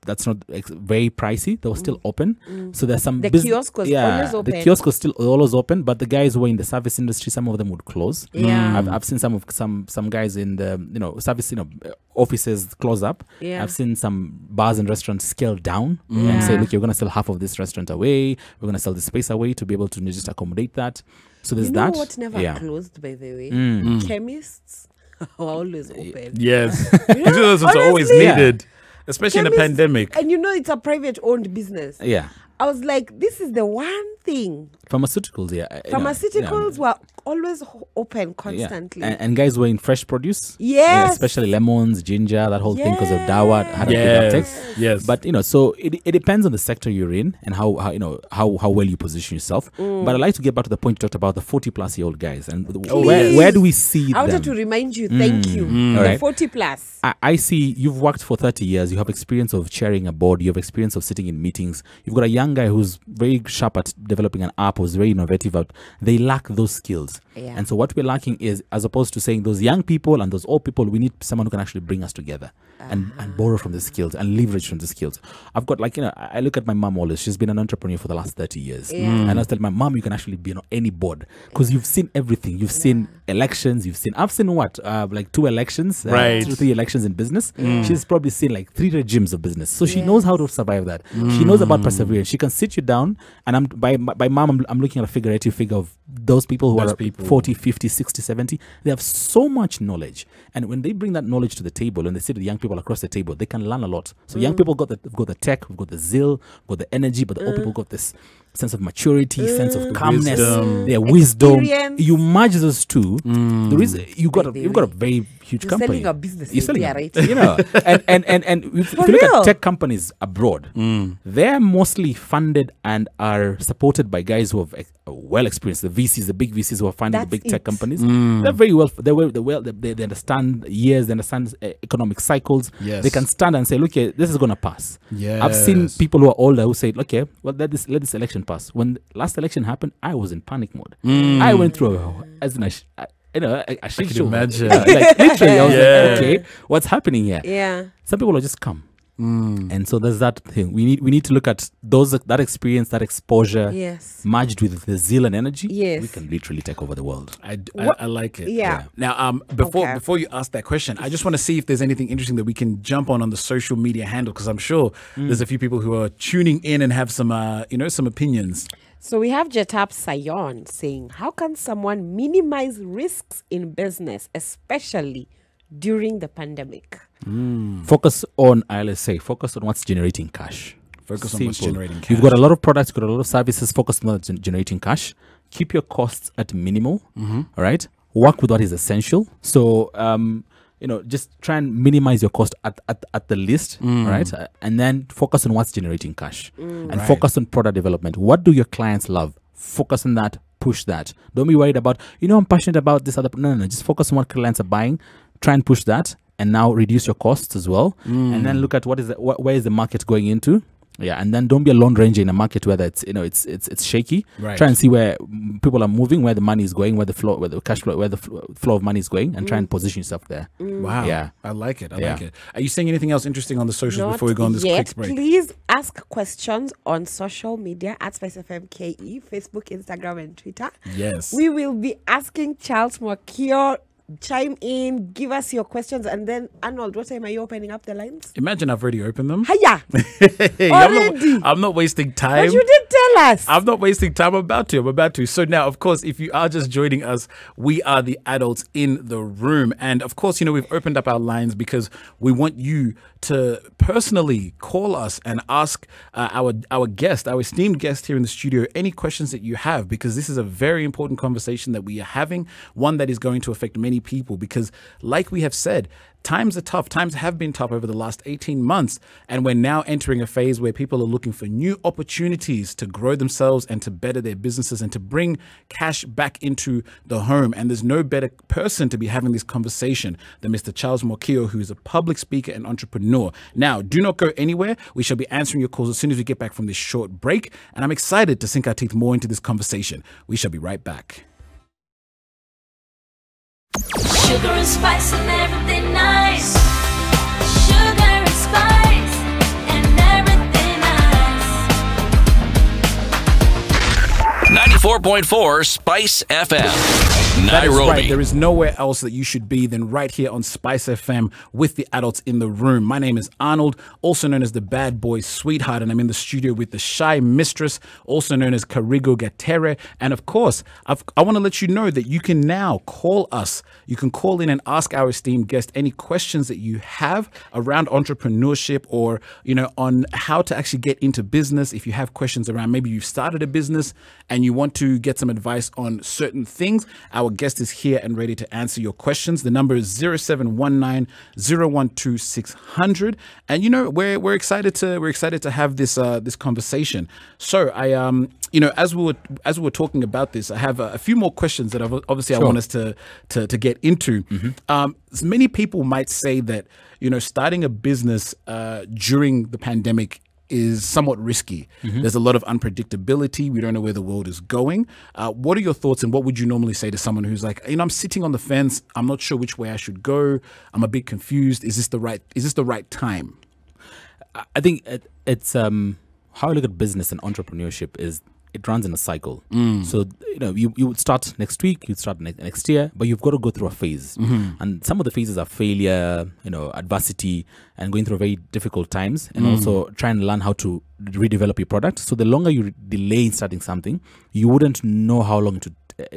that's not very pricey. They were still open. So there's some the kiosk was always open. The kiosk was still always open, but the guys who were in the service industry, some of them would close. Yeah. I've seen some guys in the service offices close up. Yeah. I've seen some bars and restaurants scale down and say, look, you're going to sell half of this restaurant away. We're going to sell the space away to be able to just accommodate that. So there's that. What never closed, by the way? Chemists are always open. Yes. Those are always needed, especially in a pandemic. And it's a private-owned business. Yeah. I was like, this is the one thing. Pharmaceuticals, Pharmaceuticals were always open constantly. Yeah. And guys were in fresh produce. Yes. Especially lemons, ginger, that whole thing because of dawa had a big uptake. Yes. But, so it depends on the sector you're in and how well you position yourself. But I'd like to get back to the point you talked about the 40-plus-year-old guys. And where do we see them? I wanted to remind you, thank you. The 40-plus. I see you've worked for 30 years. You have experience of chairing a board. You have experience of sitting in meetings. You've got a young guy who's very sharp at developing an app, who's very innovative. They lack those skills. Yeah. And so what we're lacking is, as opposed to saying those young people and those old people, we need someone who can actually bring us together and borrow from the skills and leverage from the skills. I've got I look at my mom always. She's been an entrepreneur for the last 30 years. And I was telling my mom, you can actually be on any board because you've seen everything. You've seen elections. I've seen what? Like 2 elections, 2 or 3 elections in business. She's probably seen like 3 regimes of business. So she knows how to survive that. She knows about perseverance. She can sit you down and by mom, I'm looking at a figurative figure of those people who are 40, 50, 60, 70. They have so much knowledge. And when they bring that knowledge to the table and they sit with the young people across the table, they can learn a lot. So young people got the tech, we've got the zeal, we've got the energy, but the old people got this sense of maturity, sense of calmness, their wisdom. Experience. You merge those two. The reason you've got a very huge You're company. selling a business You're selling idea, right? and if you look at tech companies abroad, they're mostly funded and are supported by guys who have well experienced. The VCs, the big VCs who are funding the big tech companies. They're very well. They understand years. They understand economic cycles. Yes. They can stand and say, "Look, this is going to pass." Yes. I've seen people who are older who say, "Okay, well, let this election pass." When the last election happened, I was in panic mode. I went through a shit show. Imagine. Like literally, I was like, "Okay, what's happening here?" Yeah. Some people are just calm. And so there's that thing. We need to look at that experience, that exposure, merged with the zeal and energy. Yes. We can literally take over the world. I like it. Yeah. Now, before you ask that question, I just want to see if there's anything interesting that we can jump on the social media handle, because I'm sure there's a few people who are tuning in and have some some opinions. So we have Jetap Sayon saying, how can someone minimize risks in business, especially during the pandemic? Focus on what's generating cash. Focus on what's generating cash. You've got a lot of products, you've got a lot of services. Focus on what's generating cash. Keep your costs at minimal. All right. Work with what is essential. So, just try and minimize your cost at the least. All right. And then focus on what's generating cash and focus on product development. What do your clients love? Focus on that. Push that. Don't be worried about, I'm passionate about this other. No. Just focus on what clients are buying. Try and push that. And now reduce your costs as well. And then look at where is the market going into. Yeah, and then don't be a lone ranger in a market where it's shaky. Right. Try and see where people are moving, where the money is going, where the cash flow, where the flow of money is going, and try and position yourself there. Wow. Yeah, I like it. I like it. Are you saying anything else interesting on the socials before we go on this quick break? Please ask questions on social media at SpiceFM KE, Facebook, Instagram, and Twitter. Yes. We will be asking Charles Mwakio. Chime in, give us your questions, and then Arnold, what time are you opening up the lines? Imagine I've already opened them. Hiya! Hey, Already? I'm not wasting time. But you did tell us. I'm not wasting time. I'm about to. So now, of course, if you are just joining us, we are the adults in the room. And of course, we've opened up our lines because we want you to personally call us and ask our esteemed guest here in the studio, any questions that you have, because this is a very important conversation that we are having, one that is going to affect many many people because, like we have said, times are tough. Times have been tough over the last 18 months. And we're now entering a phase where people are looking for new opportunities to grow themselves and to better their businesses and to bring cash back into the home. And there's no better person to be having this conversation than Mr. Charles Mwakio, who is a public speaker and entrepreneur. Now, do not go anywhere. We shall be answering your calls as soon as we get back from this short break. And I'm excited to sink our teeth more into this conversation. We shall be right back. Sugar and spice and everything nice. Sugar and spice and everything nice. 94.4 Spice FM. That is Nairobi. right. There is nowhere else that you should be than right here on Spice FM with the adults in the room. My name is Arnold, also known as the bad boy sweetheart, and I'm in the studio with the shy mistress, also known as Karigo Gatere. And of course, I want to let you know that you can now call us. You can call in and ask our esteemed guest any questions that you have around entrepreneurship or, on how to actually get into business. If you have questions around maybe you've started a business and you want to get some advice on certain things, our guest is here and ready to answer your questions. The number is 0719 012 600. And we're excited to have this conversation. So I as we were talking about this, I have a few more questions that obviously I want us to get into. Many people might say that starting a business during the pandemic is somewhat risky. There's a lot of unpredictability. We don't know where the world is going. What are your thoughts, and what would you normally say to someone who's like, I'm sitting on the fence. I'm not sure which way I should go. I'm a bit confused. Is this the right time? I think it's how I look at business and entrepreneurship is it runs in a cycle. So you would start next week, you'd start next year, but you've got to go through a phase. And some of the phases are failure, adversity, and going through very difficult times, and also try and learn how to redevelop your product. So the longer you delay in starting something, you wouldn't know how long it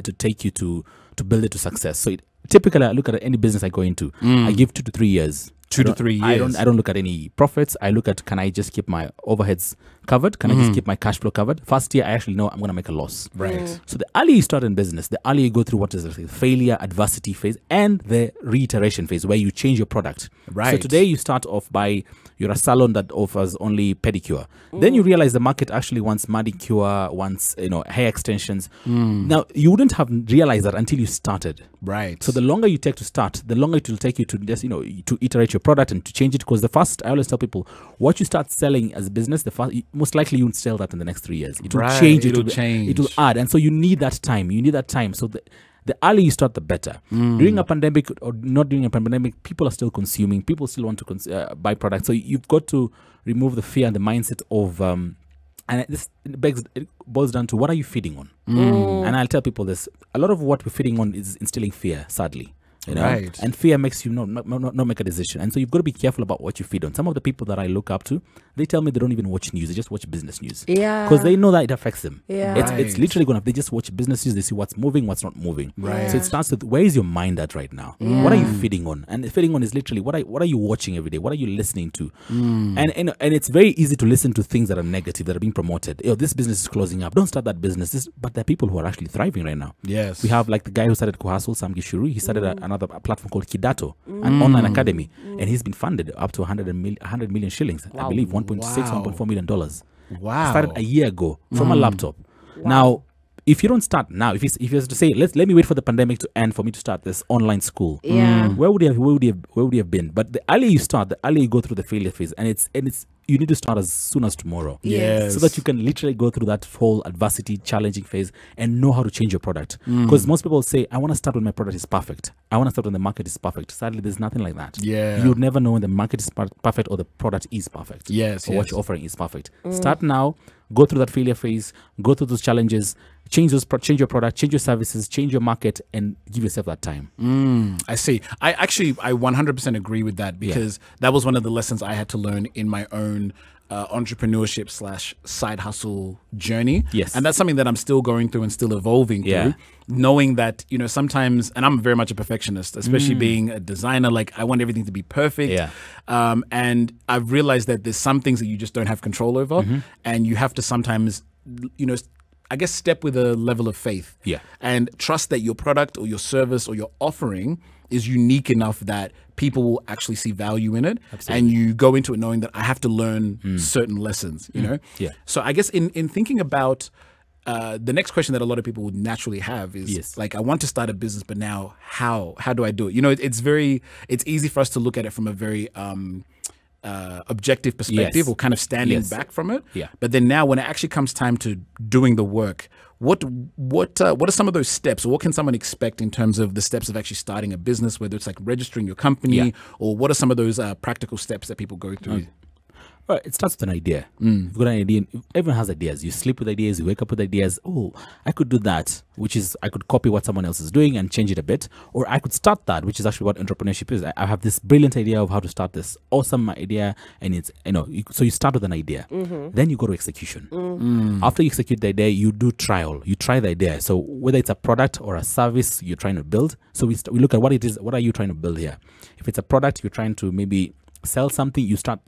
would take you to build it to success. So typically, I look at any business I go into, I give 2 to 3 years. 2 to 3 years. I don't look at any profits. I look at, can I just keep my overheads covered? Can I just keep my cash flow covered? First year, I actually know I'm going to make a loss. Right. So the earlier you start in business, the earlier you go through what is the failure, adversity phase, and the reiteration phase where you change your product. Right. So today you start off by, you're a salon that offers only pedicure. Then you realize the market actually wants manicure, wants hair extensions. Now, you wouldn't have realized that until you started. Right. So the longer you take to start, the longer it will take you to just, to iterate your product and to change it. Because I always tell people, what you start selling as a business, most likely you won't sell that in the next 3 years. It will change. It will change. It will add. And so you need that time. So the earlier you start, the better. During a pandemic or not during a pandemic, people are still consuming. People still want to buy products. So you've got to remove the fear and the mindset of, and it boils down to, what are you feeding on? And I'll tell people this, a lot of what we're feeding on is instilling fear, sadly. Right. And fear makes you not make a decision. And so you've got to be careful about what you feed on. Some of the people that I look up to, they tell me they don't even watch news. They just watch business news. Yeah. Because they know that it affects them. Yeah. It's literally going to, they just watch business news. They see what's moving, what's not moving. Right. So it starts with, where is your mind at right now? Yeah. What are you feeding on? And feeding on is literally, what are you watching every day? What are you listening to? And it's very easy to listen to things that are negative, that are being promoted. This business is closing up. Don't start that business. But there are people who are actually thriving right now. Yes. We have like the guy who started Kohasol, Sam Gishuru. He started another platform called Kidato, an online academy, and he's been funded up to 100 million shillings. I believe 1.4 million dollars. Wow. Started a year ago from a laptop. Now, if you don't start now, if you have to say, let me wait for the pandemic to end for me to start this online school, where would you have been? But the earlier you start, the earlier you go through the failure phase, and it's you need to start as soon as tomorrow. Yes. So that you can literally go through that whole adversity, challenging phase and know how to change your product. Because most people say, I want to start when my product is perfect. I want to start when the market is perfect. Sadly, there's nothing like that. Yeah. You would never know when the market is perfect or the product is perfect. Yes. Or what you're offering is perfect. Start now, go through that failure phase, go through those challenges, change your product, change your services, change your market, and give yourself that time. I see. I 100% agree with that, because that was one of the lessons I had to learn in my own entrepreneurship / side hustle journey. Yes. And that's something that I'm still going through and still evolving through, knowing that, sometimes, and I'm very much a perfectionist, especially being a designer, like I want everything to be perfect. Yeah. And I've realized that there's some things that you just don't have control over, and you have to sometimes, I guess, step with a level of faith. Yeah. And trust that your product or your service or your offering is unique enough that people will actually see value in it. Absolutely. And you go into it knowing that I have to learn certain lessons, you know? Yeah. So I guess in thinking about the next question that a lot of people would naturally have is like, I want to start a business, but now how do I do it? You know, it's easy for us to look at it from a very objective perspective or kind of standing back from it. Yeah. But then now when it actually comes time to doing the work, what are some of those steps, or what can someone expect in terms of the steps of actually starting a business, whether it's like registering your company, or what are some of those practical steps that people go through? Well, it starts with an idea. You've got an idea. Everyone has ideas. You sleep with ideas. You wake up with ideas. Oh, I could do that, which is I could copy what someone else is doing and change it a bit. Or I could start that, which is actually what entrepreneurship is. I have this brilliant idea of how to start this awesome idea. And it's, so you start with an idea. Then you go to execution. After you execute the idea, you do trial. You try the idea. So whether it's a product or a service you're trying to build. So we look at what it is. What are you trying to build here? If it's a product, you're trying to maybe sell something, you start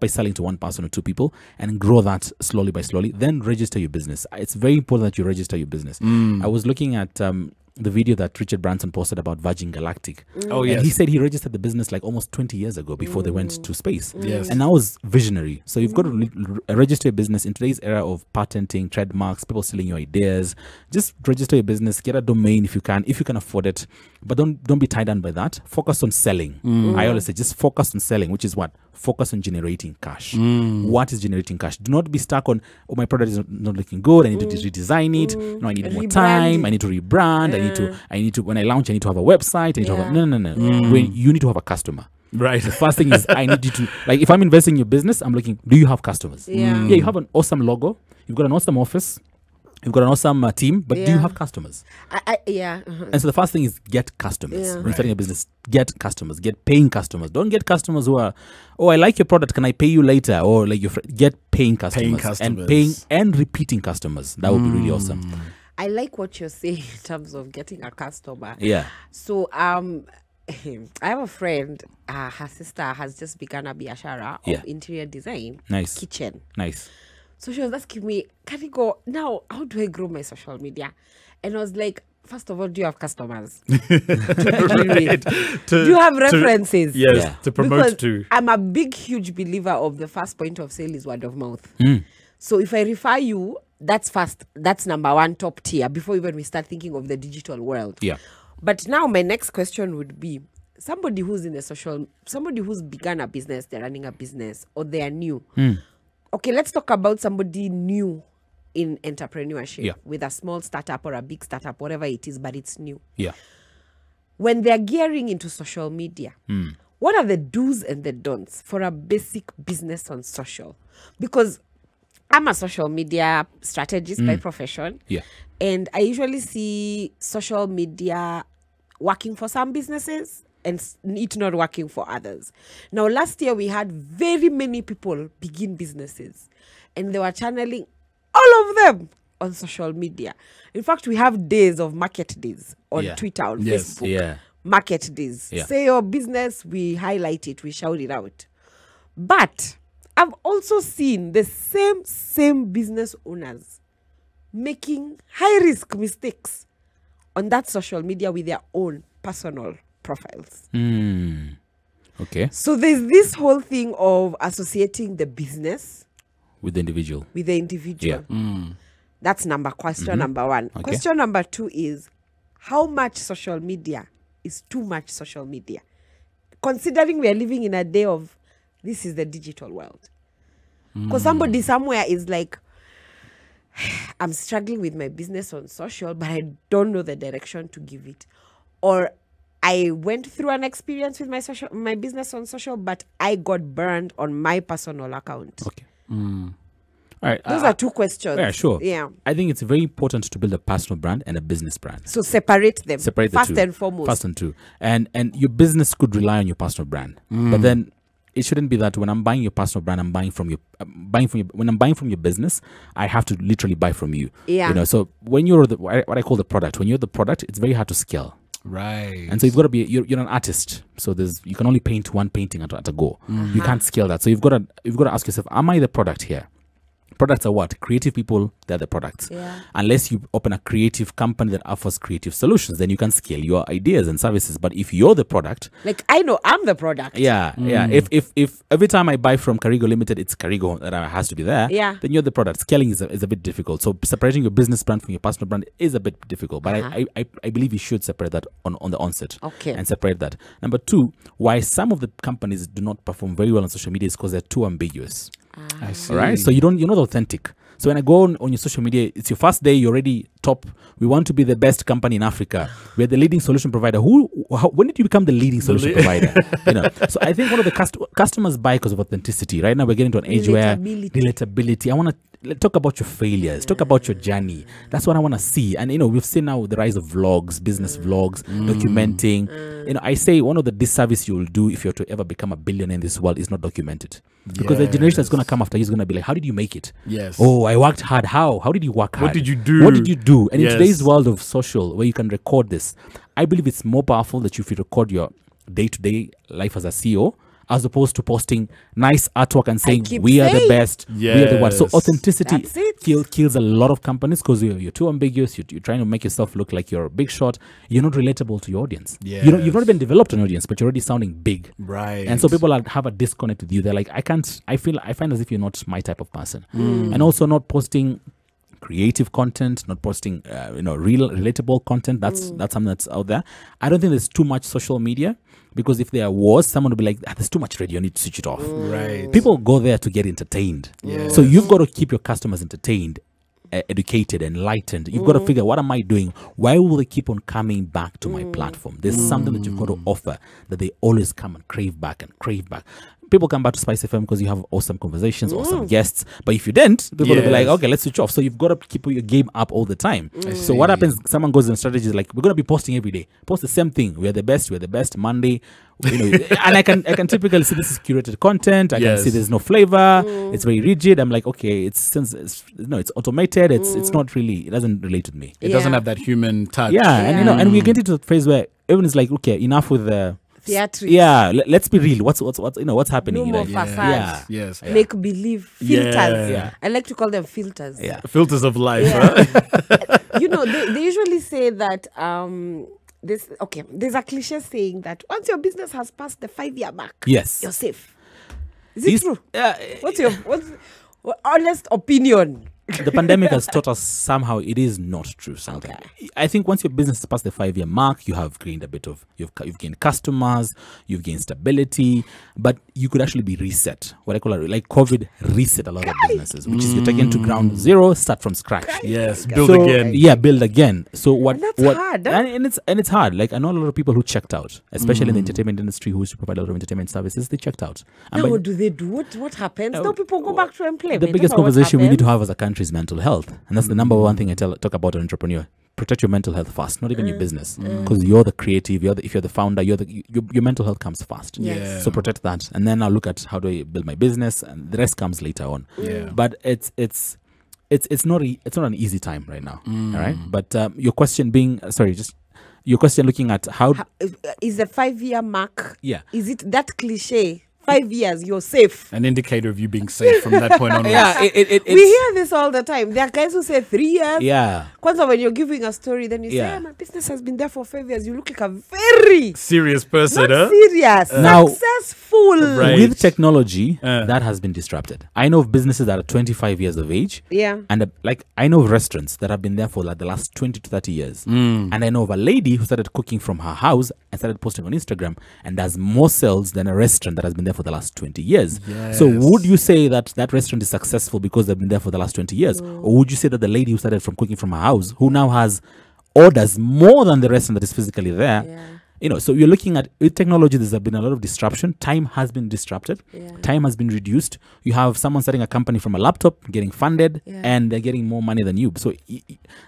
by selling to one person or two people and grow that slowly by slowly. Then register your business. It's very important that you register your business. I was looking at the video that Richard Branson posted about Virgin Galactic. Oh, yes. And he said he registered the business like almost 20 years ago before they went to space. Yes. And that was visionary. So you've got to register your business in today's era of patenting, trademarks, people stealing your ideas. Just register your business, get a domain if you can afford it. But don't be tied down by that. Focus on selling. I always say just focus on selling, which is what? Focus on generating cash. What is generating cash? Do not be stuck on, oh, my product is not looking good. I need to redesign it. No, I need more time. I need to rebrand. I need to, when I launch, I need to have a website. I need to have no. When you need to have a customer. Right. The first thing is I need you to, like, if I'm investing in your business, I'm looking, do you have customers? Yeah. Yeah, you have an awesome logo. You've got an awesome office. You've got an awesome team, but do you have customers? And so the first thing is get customers. When you're starting a business, get customers, get paying customers. Don't get customers who are, oh, I like your product, can I pay you later? Or like get paying customers. And paying and repeating customers. That would be really awesome. I like what you're saying in terms of getting a customer. Yeah. So I have a friend, her sister has just begun a biashara of interior design. Nice. Kitchen. Nice. So she was asking me, can you go, now, how do I grow my social media? And I was like, first of all, do you have customers? Do you have references? To promote because to. I'm a big, huge believer of the first point of sale is word of mouth. So if I refer you, that's first. That's number one, top tier, before even we start thinking of the digital world. Yeah. But now my next question would be, somebody who's begun a business, they're running a business, or they are new. Okay, let's talk about somebody new in entrepreneurship with a small startup or a big startup, whatever it is, but it's new. Yeah. When they're gearing into social media, what are the do's and the don'ts for a basic business on social? Because I'm a social media strategist by profession. Yeah. And I usually see social media working for some businesses and it not working for others. Now, last year we had very many people begin businesses and they were channeling all of them on social media. In fact, we have days of market days on Twitter, on Facebook. Yeah. Market days. Yeah. Say your business, we highlight it, we shout it out. But I've also seen the same business owners making high-risk mistakes on that social media with their own personal profiles. Okay. So there's this whole thing of associating the business with the individual. Yeah. That's question number one. Okay. Question number two is, how much social media is too much social media? Considering we are living in a day of, this is the digital world. Because somebody somewhere is like, I'm struggling with my business on social, but I don't know the direction to give it. Or I went through an experience with my business on social, but I got burned on my personal account. Okay. All right. Those are two questions. Yeah, sure. Yeah. I think it's very important to build a personal brand and a business brand. So separate them. Separate the first two. And foremost. First and two. And your business could rely on your personal brand. But then it shouldn't be that when I'm buying your personal brand, I'm buying from your when I'm buying from your business, I have to literally buy from you. Yeah. So when you're what I call the product, when you're the product, it's very hard to scale. Right. And so you've got to be you're an artist. So you can only paint one painting at a go. You can't scale that. So you've got to ask yourself, am I the product here? Products are what? Creative people, they're the products. Yeah. Unless you open a creative company that offers creative solutions, then you can scale your ideas and services. But if you're the product, Like, I know I'm the product. yeah. If every time I buy from Carigo Limited, it's Carigo that has to be there, Yeah. then you're the product. Scaling is a bit difficult. So separating your business brand from your personal brand is a bit difficult. But I believe you should separate that on the onset. Okay. And separate that. Number two, why some of the companies do not perform very well on social media is because they're too ambiguous. I see. All right. So you're not authentic. So when I go on your social media, it's your first day, you're already top. We want to be the best company in Africa. We're the leading solution provider. When did you become the leading solution provider? So I think one of the customers buy because of authenticity. Right now we're getting to an age where relatability. I want to talk about your failures, talk about your journey. That's what I want to see. And we've seen now the rise of vlogs, business vlogs, documenting. I say one of the disservice you'll do if you're to ever become a billionaire in this world is not document it. Because the generation that's going to come after you is going to be like, how did you make it? Yes. Oh, I worked hard. How did you work hard? What did you do? What did you do? And Yes. in today's world of social, where you can record this, I believe it's more powerful that if you record your day-to-day life as a CEO, as opposed to posting nice artwork and saying keep we are the saying. best, we are the one. So Yes. authenticity That's it. kills a lot of companies because you're too ambiguous. You're trying to make yourself look like you're a big shot. You're not relatable to your audience. You've not even developed an audience, but you're already sounding big. Right. And so people have a disconnect with you. They're like, I find as if you're not my type of person. And also not posting creative content, not posting real relatable content. That's something that's out there. I don't think there's too much social media, because if there was, someone would be like, there's too much radio, you need to switch it off. Right. People go there to get entertained. Yes. So you've got to keep your customers entertained, educated, enlightened. You've got to figure, what am I doing? Why will they keep on coming back to my platform? There's something that you've got to offer that they always come and crave back. People come back to SpiceFM because you have awesome conversations, awesome guests. But if you didn't, people will be like, okay, let's switch off. So you've got to keep your game up all the time. So what happens? Someone goes in strategies like, we're going to be posting every day. Post the same thing. We're the best. Monday. And I can typically see this is curated content. I can see there's no flavor. It's very rigid. I'm like, okay, it's automated. It's not really. It doesn't relate with me. It doesn't have that human touch. Yeah, and we get into the phase where everyone is like, okay, enough with the theatrics. Yeah, let's be real. What's happening? No more Like, facades. Yes. Make believe filters. Yeah. I like to call them filters. Yeah. Filters of life. Yeah. Huh? They usually say that there's a cliche saying that once your business has passed the 5-year mark, Yes. you're safe. Is it true? Yeah. What's your honest opinion? The pandemic has taught us somehow it is not true. Something. I think once your business has passed the 5-year mark, you have gained a bit of you've gained customers, you've gained stability, but you could actually be reset. What I call it, like COVID reset a lot of businesses, which is you're taken to ground zero, start from scratch. Yes. Build again. Yeah, build again. So what? And that's hard. And it's hard. Like I know a lot of people who checked out, especially in the entertainment industry, who used to provide a lot of entertainment services. They checked out. And Now, by- what do they do? What happens? Now people go back to employment. the biggest That's what conversation we need to happens. have as a country is mental health, and that's the number one thing I talk about an entrepreneur. Protect your mental health first, not even your business, because you're the creative. If you're the founder, your mental health comes first. Yes. So protect that, and then I'll look at how do I build my business, and the rest comes later on. Yeah. But it's not an easy time right now. All right. But your question being your question looking at how Is the 5-year mark? Yeah. Is it that cliche? 5 years, you're safe. An indicator of you being safe from that point onwards. yeah it's, We hear this all the time. There are guys who say 3 years. yeah. Kwanzaa, when you're giving a story, then you Yeah. say, my business has been there for 5 years. You look like a very Serious person, not huh? serious, Now- successful. Right. With technology, that has been disrupted. I know of businesses that are 25 years of age. Yeah. And I know of restaurants that have been there for like the last 20 to 30 years. And I know of a lady who started cooking from her house and started posting on Instagram and does more sales than a restaurant that has been there for the last 20 years. So would you say that restaurant is successful because they've been there for the last 20 years? Or would you say that the lady who started from cooking from her house, who now has orders more than the restaurant that is physically there, so you're looking at with technology, there's been a lot of disruption. Time has been disrupted. Time has been reduced. You have someone starting a company from a laptop, getting funded, and they're getting more money than you. So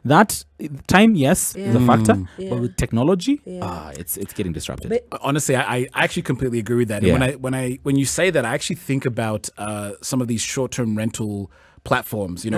that time, yes, is a factor. But with technology, it's getting disrupted. But- Honestly, I actually completely agree with that. Yeah. And when you say that, I actually think about some of these short-term rental platforms. We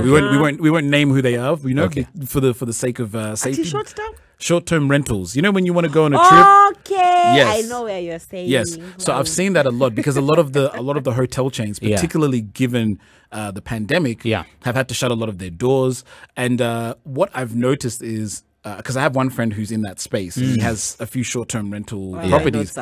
won't name who they are. Okay. For the sake of safety. Short term? short-term rentals. You know, when you want to go on a trip. Okay, Yes. I know where you're saying. Yes. So I've seen that a lot because a lot of the hotel chains, particularly given the pandemic, have had to shut a lot of their doors. And what I've noticed is, because I have one friend who's in that space, and he has a few short-term rental properties.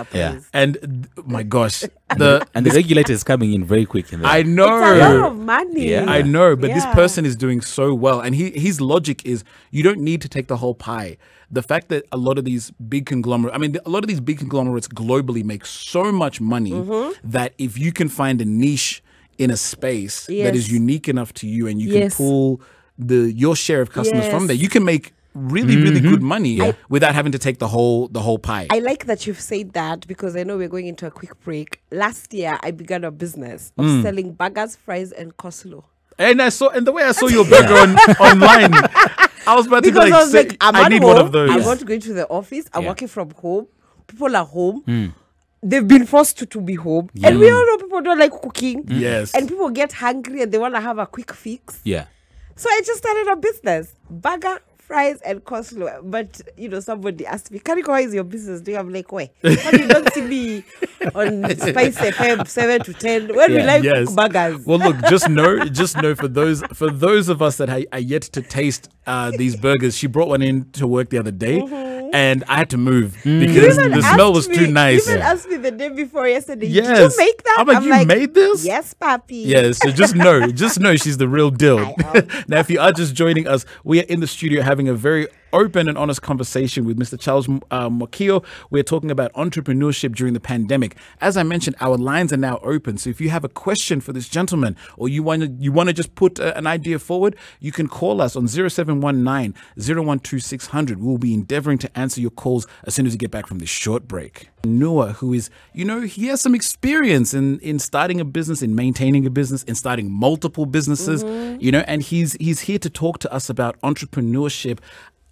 And my gosh, the regulator is coming in very quick. I know. It's a lot of money. I know, but this person is doing so well, and his logic is you don't need to take the whole pie. The fact that a lot of these big conglomerates, a lot of these big conglomerates globally make so much money that if you can find a niche in a space that is unique enough to you, and you can pull your share of customers from there, you can make really good money without having to take the whole pie. I like that you've said that because I know we're going into a quick break. Last year, I began a business of selling burgers, fries, and coleslaw. And the way I saw your burger online, I was about to be I need one of those. I'm not going to the office. I'm working from home. People are home. They've been forced to be home. And we all know people don't like cooking. Yes. And people get hungry and they want to have a quick fix. Yeah. So I just started a business. Burger, fries, and coleslaw. But, somebody asked me, Kariko, how is your business doing? I'm like, why? But you don't see me on SpiceFM 7 to 10 when we like cook burgers. Well, look, just know for those of us that are yet to taste these burgers, she brought one in to work the other day. And I had to move because the smell was too nice. You even asked me the day before yesterday, did you make that? I'm like, made this? Yes, papi. Yes, so just know she's the real deal. Now, if you are just joining us, we are in the studio having a very open and honest conversation with Mr. Charles Mwakio. We're talking about entrepreneurship during the pandemic. As I mentioned, our lines are now open. So if you have a question for this gentleman, or you want to just put an idea forward, you can call us on 0719 012 600. We'll be endeavoring to answer your calls as soon as we get back from this short break. Noah, who is, he has some experience in starting a business, in maintaining a business, in starting multiple businesses, and he's here to talk to us about entrepreneurship,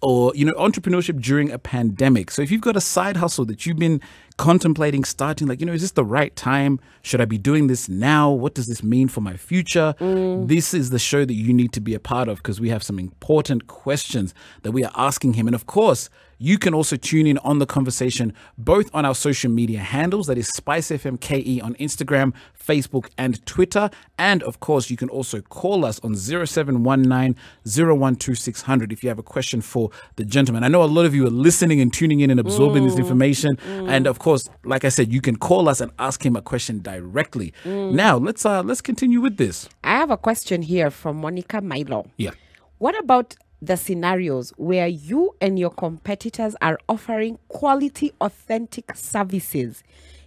or entrepreneurship during a pandemic. So if you've got a side hustle that you've been contemplating starting, is this the right time? Should I be doing this now? What does this mean for my future? This is the show that you need to be a part of, because we have some important questions that we are asking him. And of course, you can also tune in on the conversation, both on our social media handles, that is SpiceFM KE on Instagram, Facebook, and Twitter. And of course, you can also call us on 0719 012 600 if you have a question for the gentleman. I know a lot of you are listening and tuning in and absorbing this information. And of course, like I said, you can call us and ask him a question directly. Now, let's continue with this. I have a question here from Monica Milo. Yeah. What about the scenarios where you and your competitors are offering quality, authentic services,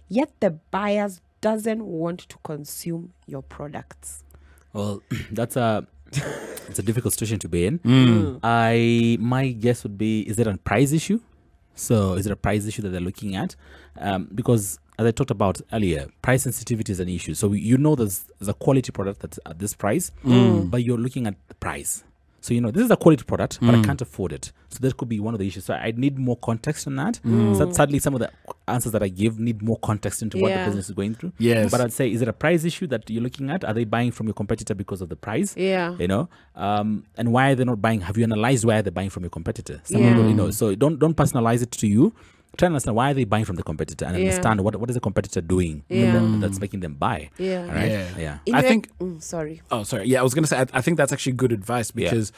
yet the buyers doesn't want to consume your products? Well, it's a difficult situation to be in. My guess would be, is there a price issue? So is it a price issue that they're looking at? Because as I talked about earlier, price sensitivity is an issue. So there's a quality product that's at this price, but you're looking at the price. So, this is a quality product, but I can't afford it. So that could be one of the issues. So I need more context on that. So sadly, some of the answers that I give need more context into what the business is going through. Yes. But I'd say, is it a price issue that you're looking at? Are they buying from your competitor because of the price? Yeah. And why are they not buying? Have you analyzed why they're buying from your competitor? Some people, so don't personalize it to you. Try and understand why are they buying from the competitor, and understand what is the competitor doing that's making them buy. Yeah. Right? Yeah. I think. Sorry. Oh, sorry. Yeah, I was going to say, I think that's actually good advice, because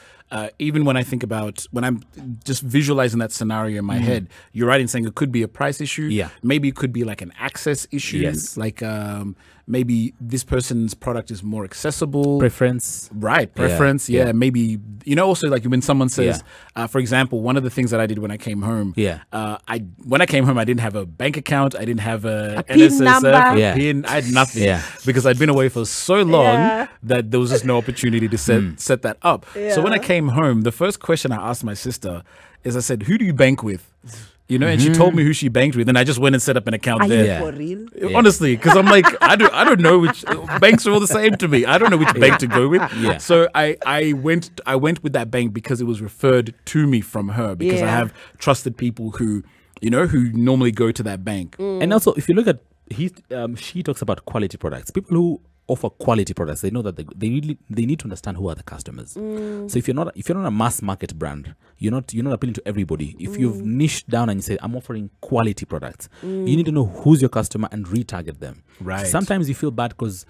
even when I think about, when I'm just visualizing that scenario in my head, you're right in saying it could be a price issue. Yeah. Maybe it could be like an access issue. Yes. Like maybe this person's product is more accessible. Preference. Right. Preference. Yeah. Maybe, also like when someone says, for example, one of the things that I did when I came home, when I came home, I didn't have a bank account. I didn't have a PIN NSSF, number. PIN. I had nothing because I'd been away for so long that there was just no opportunity to set that up. So when I came home, the first question I asked my sister is, I said, who do you bank with? And she told me who she banked with, and I just went and set up an account there. For real? Honestly, because I'm like, I don't know which banks are all the same to me. I don't know which bank to go with. So I went with that bank because it was referred to me from her, because I have trusted people who normally go to that bank. And also, if you look at she talks about quality products. People who offer quality products, they know that they need to understand who are the customers. So if you're not a mass market brand, you're not appealing to everybody. If you've niched down and you say I'm offering quality products, you need to know who's your customer and retarget them. Right. Sometimes you feel bad because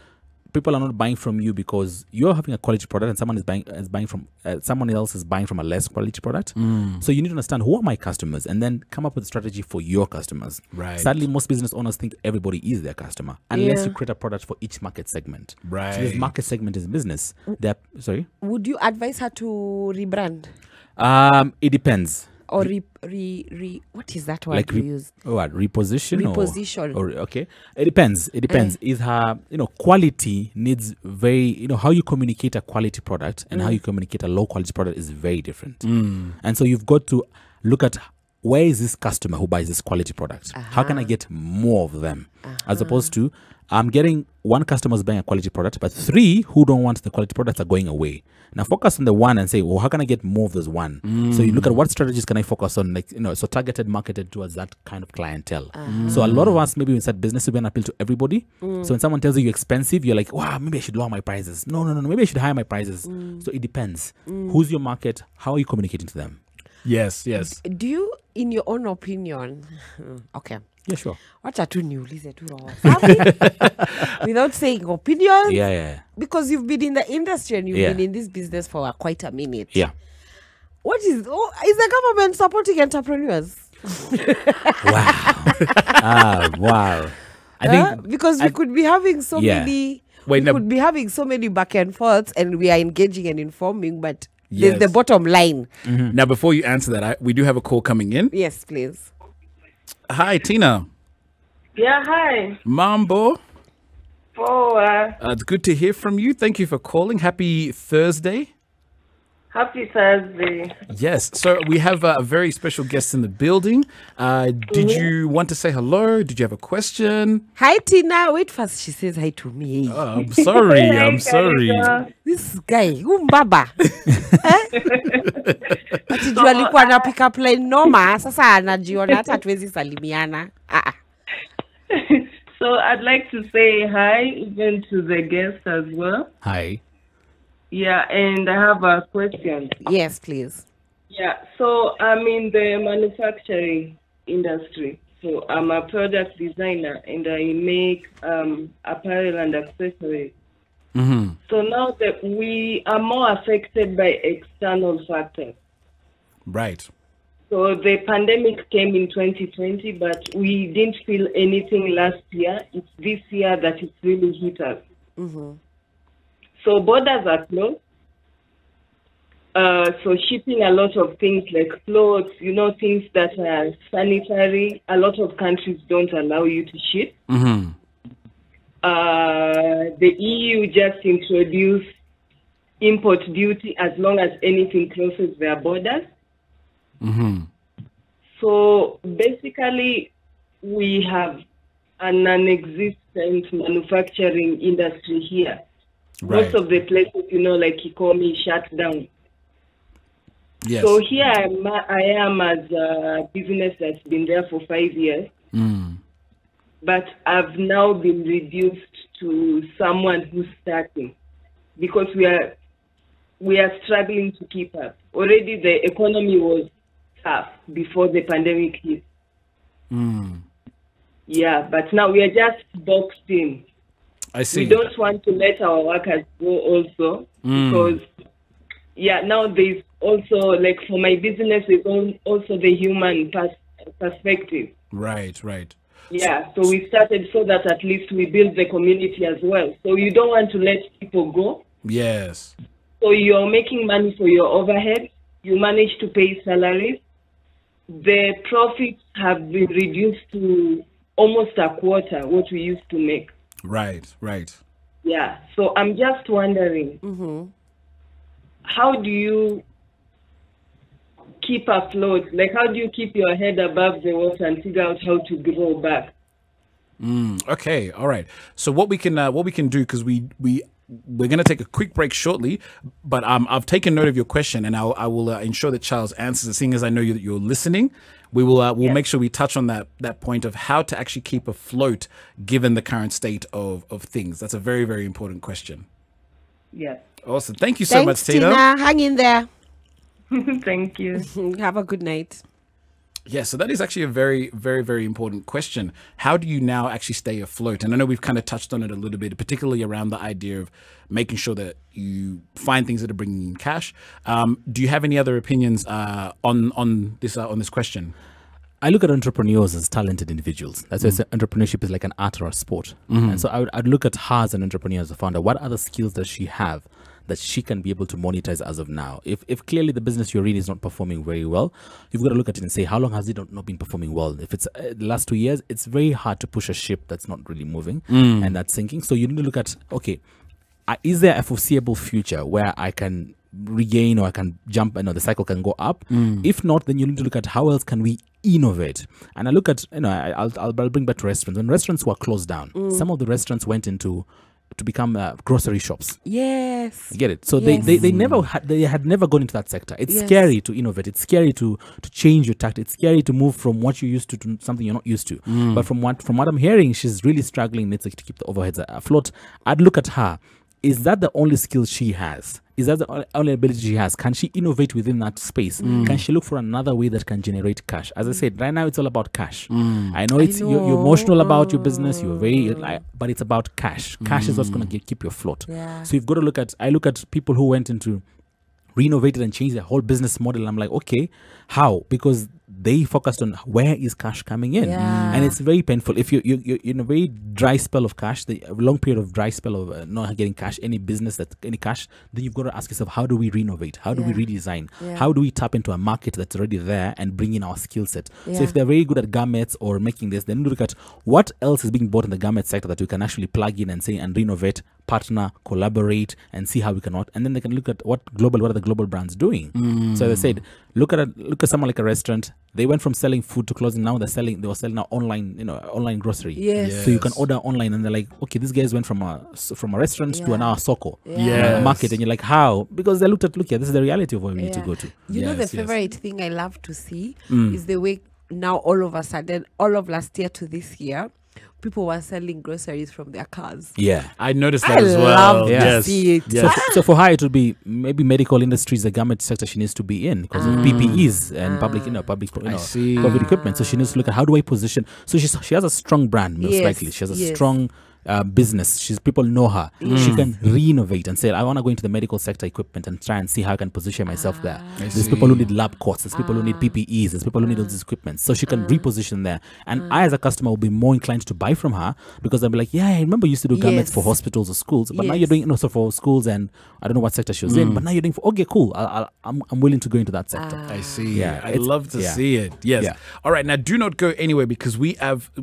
people are not buying from you because you're having a quality product and someone else is buying from a less quality product. So you need to understand who are my customers and then come up with a strategy for your customers. Right. Sadly, most business owners think everybody is their customer unless you create a product for each market segment. Right. So this market segment is business. Sorry. Would you advise her to rebrand It depends. or what is that word you use? Reposition? Reposition. Or okay. It depends. Is her, quality needs very, how you communicate a quality product and how you communicate a low quality product is very different. And so you've got to look at where is this customer who buys this quality product? How can I get more of them? As opposed to, I'm getting one customer's buying a quality product, but 3 who don't want the quality products are going away. Now focus on the one and say, well, how can I get more of those one? So you look at what strategies can I focus on, so targeted, marketed towards that kind of clientele. So a lot of us, maybe we start business, we appeal to everybody. So when someone tells you you're expensive, you're like, wow, maybe I should lower my prices. No, maybe I should higher my prices. So it depends. Who's your market? How are you communicating to them? Yes. Do you, in your own opinion, okay. Yeah, sure. Wacha tu niulize tu roho safi, without saying opinions. Yeah. Because you've been in the industry and you've been in this business for quite a minute. Yeah. What is the government supporting entrepreneurs? Wow. I think because we could be having so many. Could be having so many back and forths, and we are engaging and informing, but there's the bottom line. Now, before you answer that, we do have a call coming in. Yes, please. Hi, Tina. Yeah, hi. Mambo. Oh, It's good to hear from you. Thank you for calling. Happy Thursday. happy Thursday. Yes. So we have a very special guest in the building. Did you want to say hello? Did you have a question? Hi, Tina. Wait first. She says hi to me. Oh, I'm sorry. I'm sorry. This guy, mbaba. Ati jua alikuwa na pick up line noma. Sasa anajiona hata hatuwezi salimiana. So I'd like to say hi even to the guests as well. hi. Yeah, and I have a question. Yes, please. Yeah, so I'm in the manufacturing industry. So I'm a product designer and I make apparel and accessories. So now that we are more affected by external factors. Right. So the pandemic came in 2020, but we didn't feel anything last year. It's this year that it's really hit us. So borders are closed. So shipping a lot of things like clothes, things that are sanitary, a lot of countries don't allow you to ship. The EU just introduced import duty as long as anything crosses their borders. So basically, we have an non-existent manufacturing industry here. Right. Most of the places, like Kikomi, shut down. Yes. So here I am as a business that's been there for 5 years. But I've now been reduced to someone who's starting because we are struggling to keep up. Already the economy was tough before the pandemic hit. Yeah, but now we are just boxed in. I see. We don't want to let our workers go also because, now there's also, like for my business, there's also the human perspective. Right. Yeah, so we started so that at least we build the community as well. So you don't want to let people go. Yes. So you're making money for your overhead. You manage to pay salaries. The profits have been reduced to almost a quarter what we used to make. Right. Yeah, so I'm just wondering, how do you keep afloat? Like, how do you keep your head above the water and figure out how to grow back? Okay. All right. So what we can do, because we we're going to take a quick break shortly, but I've taken note of your question, and I will ensure that Charles answers it, seeing as I know that you're listening. We will we'll make sure we touch on that point of how to actually keep afloat given the current state of things. That's a very, very important question. Yes. Awesome. Thank you so much, Tina. Hang in there. Thank you. Have a good night. Yeah, so that is actually a very, very, very important question. How do you now actually stay afloat? And I know we've kind of touched on it a little bit, particularly around the idea of making sure that you find things that are bringing in cash. Do you have any other opinions on this question? I look at entrepreneurs as talented individuals. That's why entrepreneurship is like an art or a sport. And so I'd look at her as an entrepreneur, as a founder. What other skills does she have that she can be able to monetize as of now? If clearly the business you're in is not performing very well, you've got to look at it and say, how long has it not been performing well? If it's the last 2 years, it's very hard to push a ship that's not really moving and that's sinking. So you need to look at, okay, is there a foreseeable future where I can regain or I can jump and the cycle can go up? If not, then you need to look at how else can we innovate. And I look at, I'll bring back to restaurants. When restaurants were closed down, some of the restaurants went into to become grocery shops. Yes. You get it? So they had never gone into that sector. It's scary to innovate. It's scary to change your tact. It's scary to move from what you're used to something you're not used to. But from what I'm hearing, she's really struggling to keep the overheads afloat. I'd look at her. Is that the only skill she has? Is that the only ability she has? Can she innovate within that space? Can she look for another way that can generate cash? As I said, right now it's all about cash. I know you're emotional about your business. You're very, but it's about cash. Cash is what's going to keep you afloat. Yeah. So you've got to look at. I look at people who went into renovated and changed their whole business model. I'm like, okay, how? Because they focused on where is cash coming in, and it's very painful. If you're in a very dry spell of cash, a long period of dry spell of not getting cash, any cash, then you've got to ask yourself, how do we renovate? How do we redesign? How do we tap into a market that's already there and bring in our skill set? So if they're very good at garments or making this, then look at what else is being bought in the garment sector that we can actually plug in and say and renovate, partner, collaborate, and see how we can work. And then they can look at what are the global brands doing. So as I said, look at someone like a restaurant. They went from selling food to clothing. Now they were selling now online, online grocery. Yes. So you can order online, and they're like, okay, these guys went from a restaurant to an soko, Yes. a market, and you're like, how? Because they looked at, this is the reality of where we need to go to. You know, the favorite thing I love to see is the way now all of a sudden, all of last year to this year, people were selling groceries from their cars. Yeah. I noticed that as well. I love Yes. to see it. Yes. So for her, it would be maybe medical industries, the garment sector she needs to be in because of PPEs and public COVID equipment. So she needs to look at how do I position. So she has a strong brand, most likely. She has a strong business. People know her. She can renovate and say, I want to go into the medical sector equipment and try and see how I can position myself there. There's people who need lab coats. There's people who need PPEs. There's people who need all this equipment. So she can reposition there. And I, as a customer, will be more inclined to buy from her because I'll be like, I remember you used to do garments for hospitals or schools, but now you're doing also for schools, and I don't know what sector she was in, but now you're doing okay, cool. I'm willing to go into that sector. I see. Yeah, I love to see it. Yes. Yeah. All right. Now, do not go anywhere because we've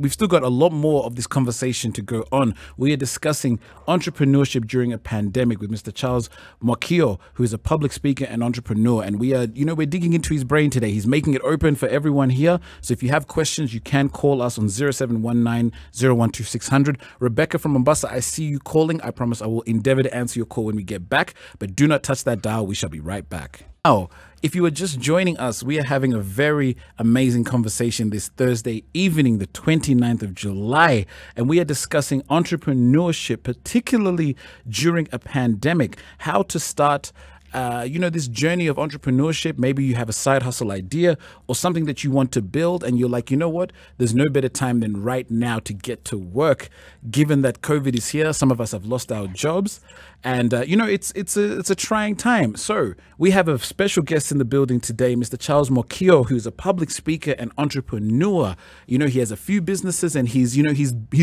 still got a lot more of this conversation to go on. We are discussing entrepreneurship during a pandemic with Mr. Charles Mwakio, who is a public speaker and entrepreneur. And we are, we're digging into his brain today. He's making it open for everyone here. So if you have questions, you can call us on 0719 012 600. Rebecca from Mombasa, I see you calling. I promise I will endeavor to answer your call when we get back. But do not touch that dial. We shall be right back. Now, if you are just joining us, we are having a very amazing conversation this Thursday evening, the 29th of July, and we are discussing entrepreneurship, particularly during a pandemic, how to start this journey of entrepreneurship. Maybe you have a side hustle idea or something that you want to build and you're like, you know what, there's no better time than right now to get to work, given that COVID is here. Some of us have lost our jobs and it's a trying time. So we have a special guest in the building today, Mr. Charles Mwakio, who's a public speaker and entrepreneur. He has a few businesses and he's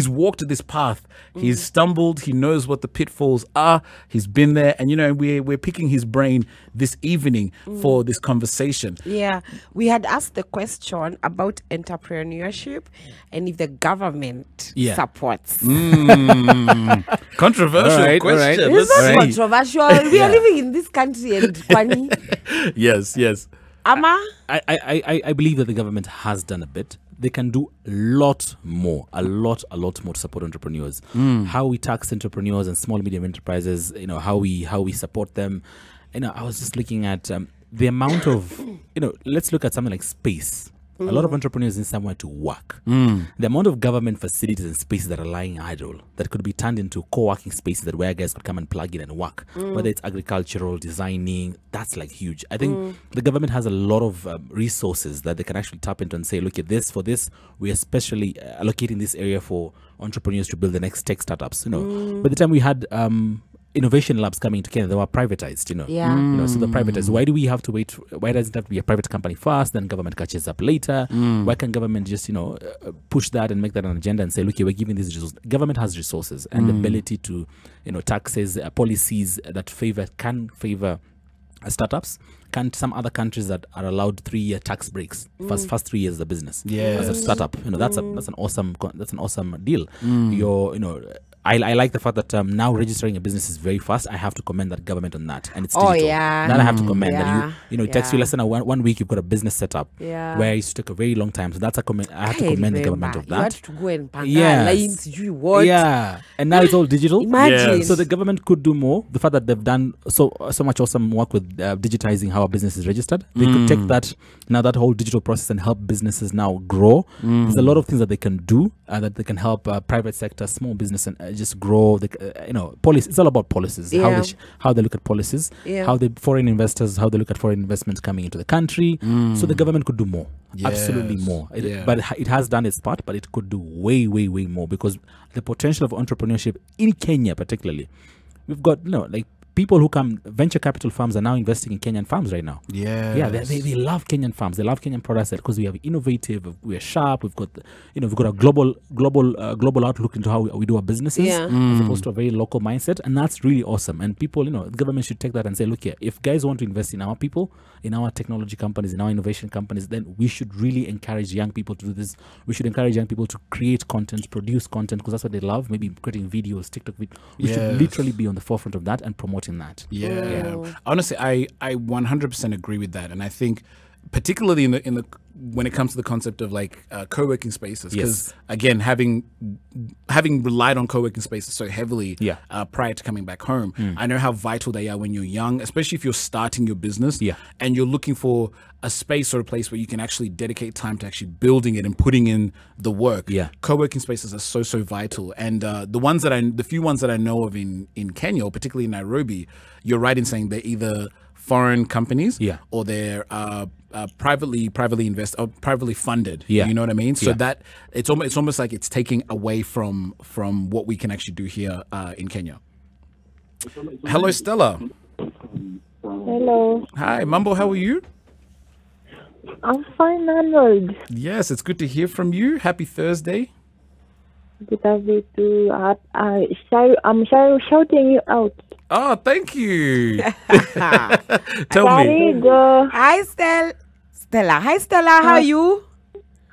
walked this path. He's stumbled. He knows what the pitfalls are. He's been there, and we're picking his brain this evening for this conversation. Yeah, we had asked the question about entrepreneurship and if the government supports. Controversial question. It's not controversial. We are living in this country, and Kwani. Yes. Ama? I believe that the government has done a bit. they can do a lot more to support entrepreneurs. How we tax entrepreneurs and small medium enterprises, how we support them. I was just looking at the amount of, let's look at something like space. A lot of entrepreneurs need somewhere to work. The amount of government facilities and spaces that are lying idle that could be turned into co-working spaces that where guys could come and plug in and work, whether it's agricultural, designing, that's like huge. I think the government has a lot of resources that they can actually tap into and say, look at this, for this, we're especially allocating this area for entrepreneurs to build the next tech startups. By the time we had innovation labs coming to Kenya, they were privatized, so they're privatized. Why do we have to wait? Why does it have to be a private company first, then government catches up later? Why can't government just, push that and make that an agenda and say, look, we're giving these resources. Government has resources and the ability to, taxes, policies that can favor startups. Can some other countries that are allowed 3-year tax breaks first 3 years of the business as a startup? That's an awesome deal. I like the fact that now registering a business is very fast. I have to commend that government on that, and it's digital. That I have to commend. That it takes you less than one week. You've got a business set up where it used to take a very long time. So that's a comment. I have to commend the government of that. You had to go and lines, and now it's all digital. Imagine. So the government could do more. The fact that they've done so much awesome work with digitizing how a business is registered, they could take that whole digital process and help businesses now grow. There's a lot of things that they can do that they can help private sector, small business, and just grow. Policy. It's all about policies. How they look at policies. How the foreign investors, how they look at foreign investments coming into the country. So the government could do more. Absolutely more. But it has done its part, but it could do way, way, way more, because the potential of entrepreneurship in Kenya, particularly, we've got people who come, venture capital firms are now investing in Kenyan farms right now. They love Kenyan farms. They love Kenyan products because we have innovative, we're sharp. We've got we've got a global outlook into how we do our businesses, as opposed to a very local mindset, and that's really awesome. And people, the government should take that and say, look here, if guys want to invest in our people, in our technology companies, in our innovation companies, then we should really encourage young people to do this. We should encourage young people to create content, produce content, because that's what they love. Maybe creating videos, TikTok videos. We should literally be on the forefront of that and promote in that. Honestly, I 100% agree with that, and I think particularly in the when it comes to the concept of co-working spaces, because again, having relied on co-working spaces so heavily prior to coming back home, I know how vital they are when you're young, especially if you're starting your business and you're looking for a space or a place where you can actually dedicate time to actually building it and putting in the work. Co-working spaces are so vital, and the few ones that I know of in Kenya, or particularly in Nairobi, you're right in saying they're either foreign companies or they're privately invested or privately funded. You know what I mean? So that it's almost like it's taking away from what we can actually do here in Kenya. Hello, Stella. Hello. Hi, Mambo. How are you? I'm fine, Arnold. Yes, it's good to hear from you. Happy Thursday. Good of you too. I'm shouting you out. Oh, thank you. Tell There me. you go. Hi, Stella. Hi, Stella. How are you?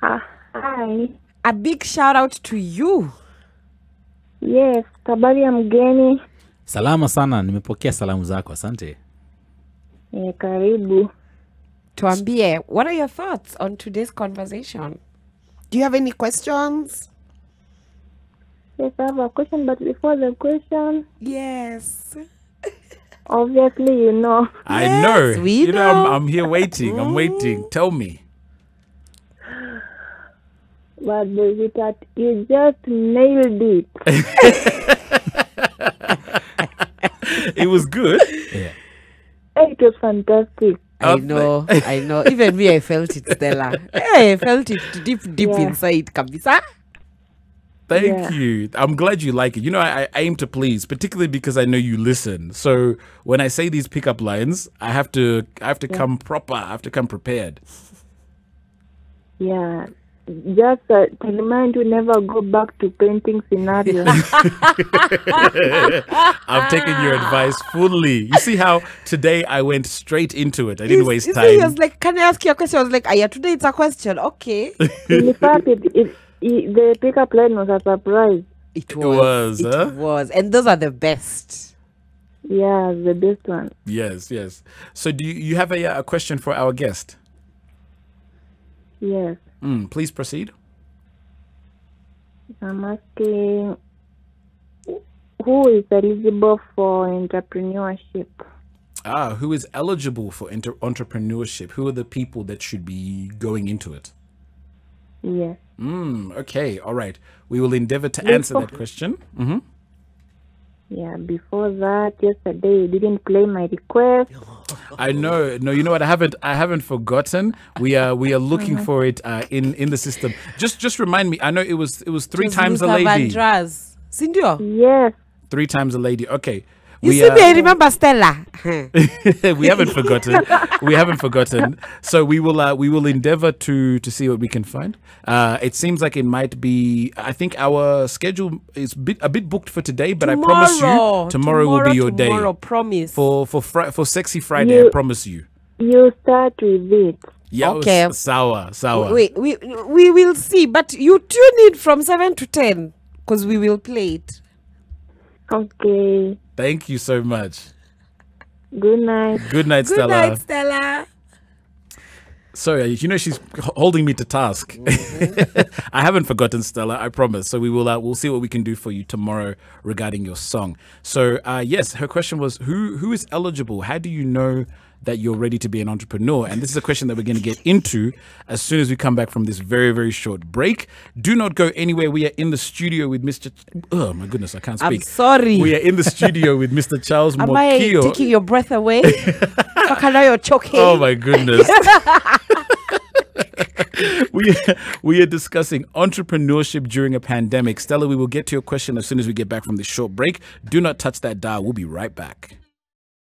Hi. A big shout out to you. Yes, habari ya mgeni. Salama sana, nimepokea salamu zako. Asante. Karibu. Tuambie, what are your thoughts on today's conversation? Do you have any questions? Yes, I have a question, but before the question, Yes. obviously you know. I know. Yes, we know. I'm here waiting. I'm waiting. Tell me. But you just nailed it. It was good. It was fantastic. I know. Even me, I felt it, Stella. I felt it deep inside, kabisa. Thank you. I'm glad you like it. I aim to please, particularly because I know you listen. So when I say these pickup lines, I have to come proper. I have to come prepared. Yeah. Just to remind you, never go back to painting scenario. I've taken your advice fully. You see how today I went straight into it. I didn't waste You time. see, he was like, can I ask you a question? I was like, today it's a question. Okay. In fact, the pickup line was a surprise. It was. It was. And those are the best. Yeah, the best one. Yes. So do you have a question for our guest? Yes. Please proceed. I'm asking who is eligible for entrepreneurship? Who is eligible for entrepreneurship? Who are the people that should be going into it? Yes. Okay, all right. We will endeavor to answer that question. Yeah, before that, yesterday you didn't play my request. I know. No, you know what? I haven't forgotten. We are looking for it in the system. Just remind me. I know it was 3 times a lady. Sindio? Yes. 3 times a lady. Okay. You see me, I remember Stella. We haven't forgotten. We haven't forgotten. So we will endeavor to see what we can find. It seems like it might be. I think our schedule is a bit booked for today, but I promise you, tomorrow will be your day. Tomorrow, promise. For Sexy Friday, I promise you. You start with it. Yeah, okay. Sour. Wait, we will see, but you tune in from 7 to 10 because we will play it. Okay. Thank you so much. Good night. Good night, Stella. Good night, Stella. Sorry, she's holding me to task. I haven't forgotten, Stella, I promise. So we'll see what we can do for you tomorrow regarding your song. So yes, her question was who is eligible? How do you know that you're ready to be an entrepreneur? And this is a question that we're going to get into as soon as we come back from this very, very short break. Do not go anywhere. We are in the studio with Mr. Oh my goodness, I can't speak. I'm sorry. We are in the studio with Mr. Charles Am Mwakio. I taking your breath away? You're choking. Oh my goodness. We are discussing entrepreneurship during a pandemic. Stella, we will get to your question as soon as we get back from this short break. Do not touch that dial. We'll be right back.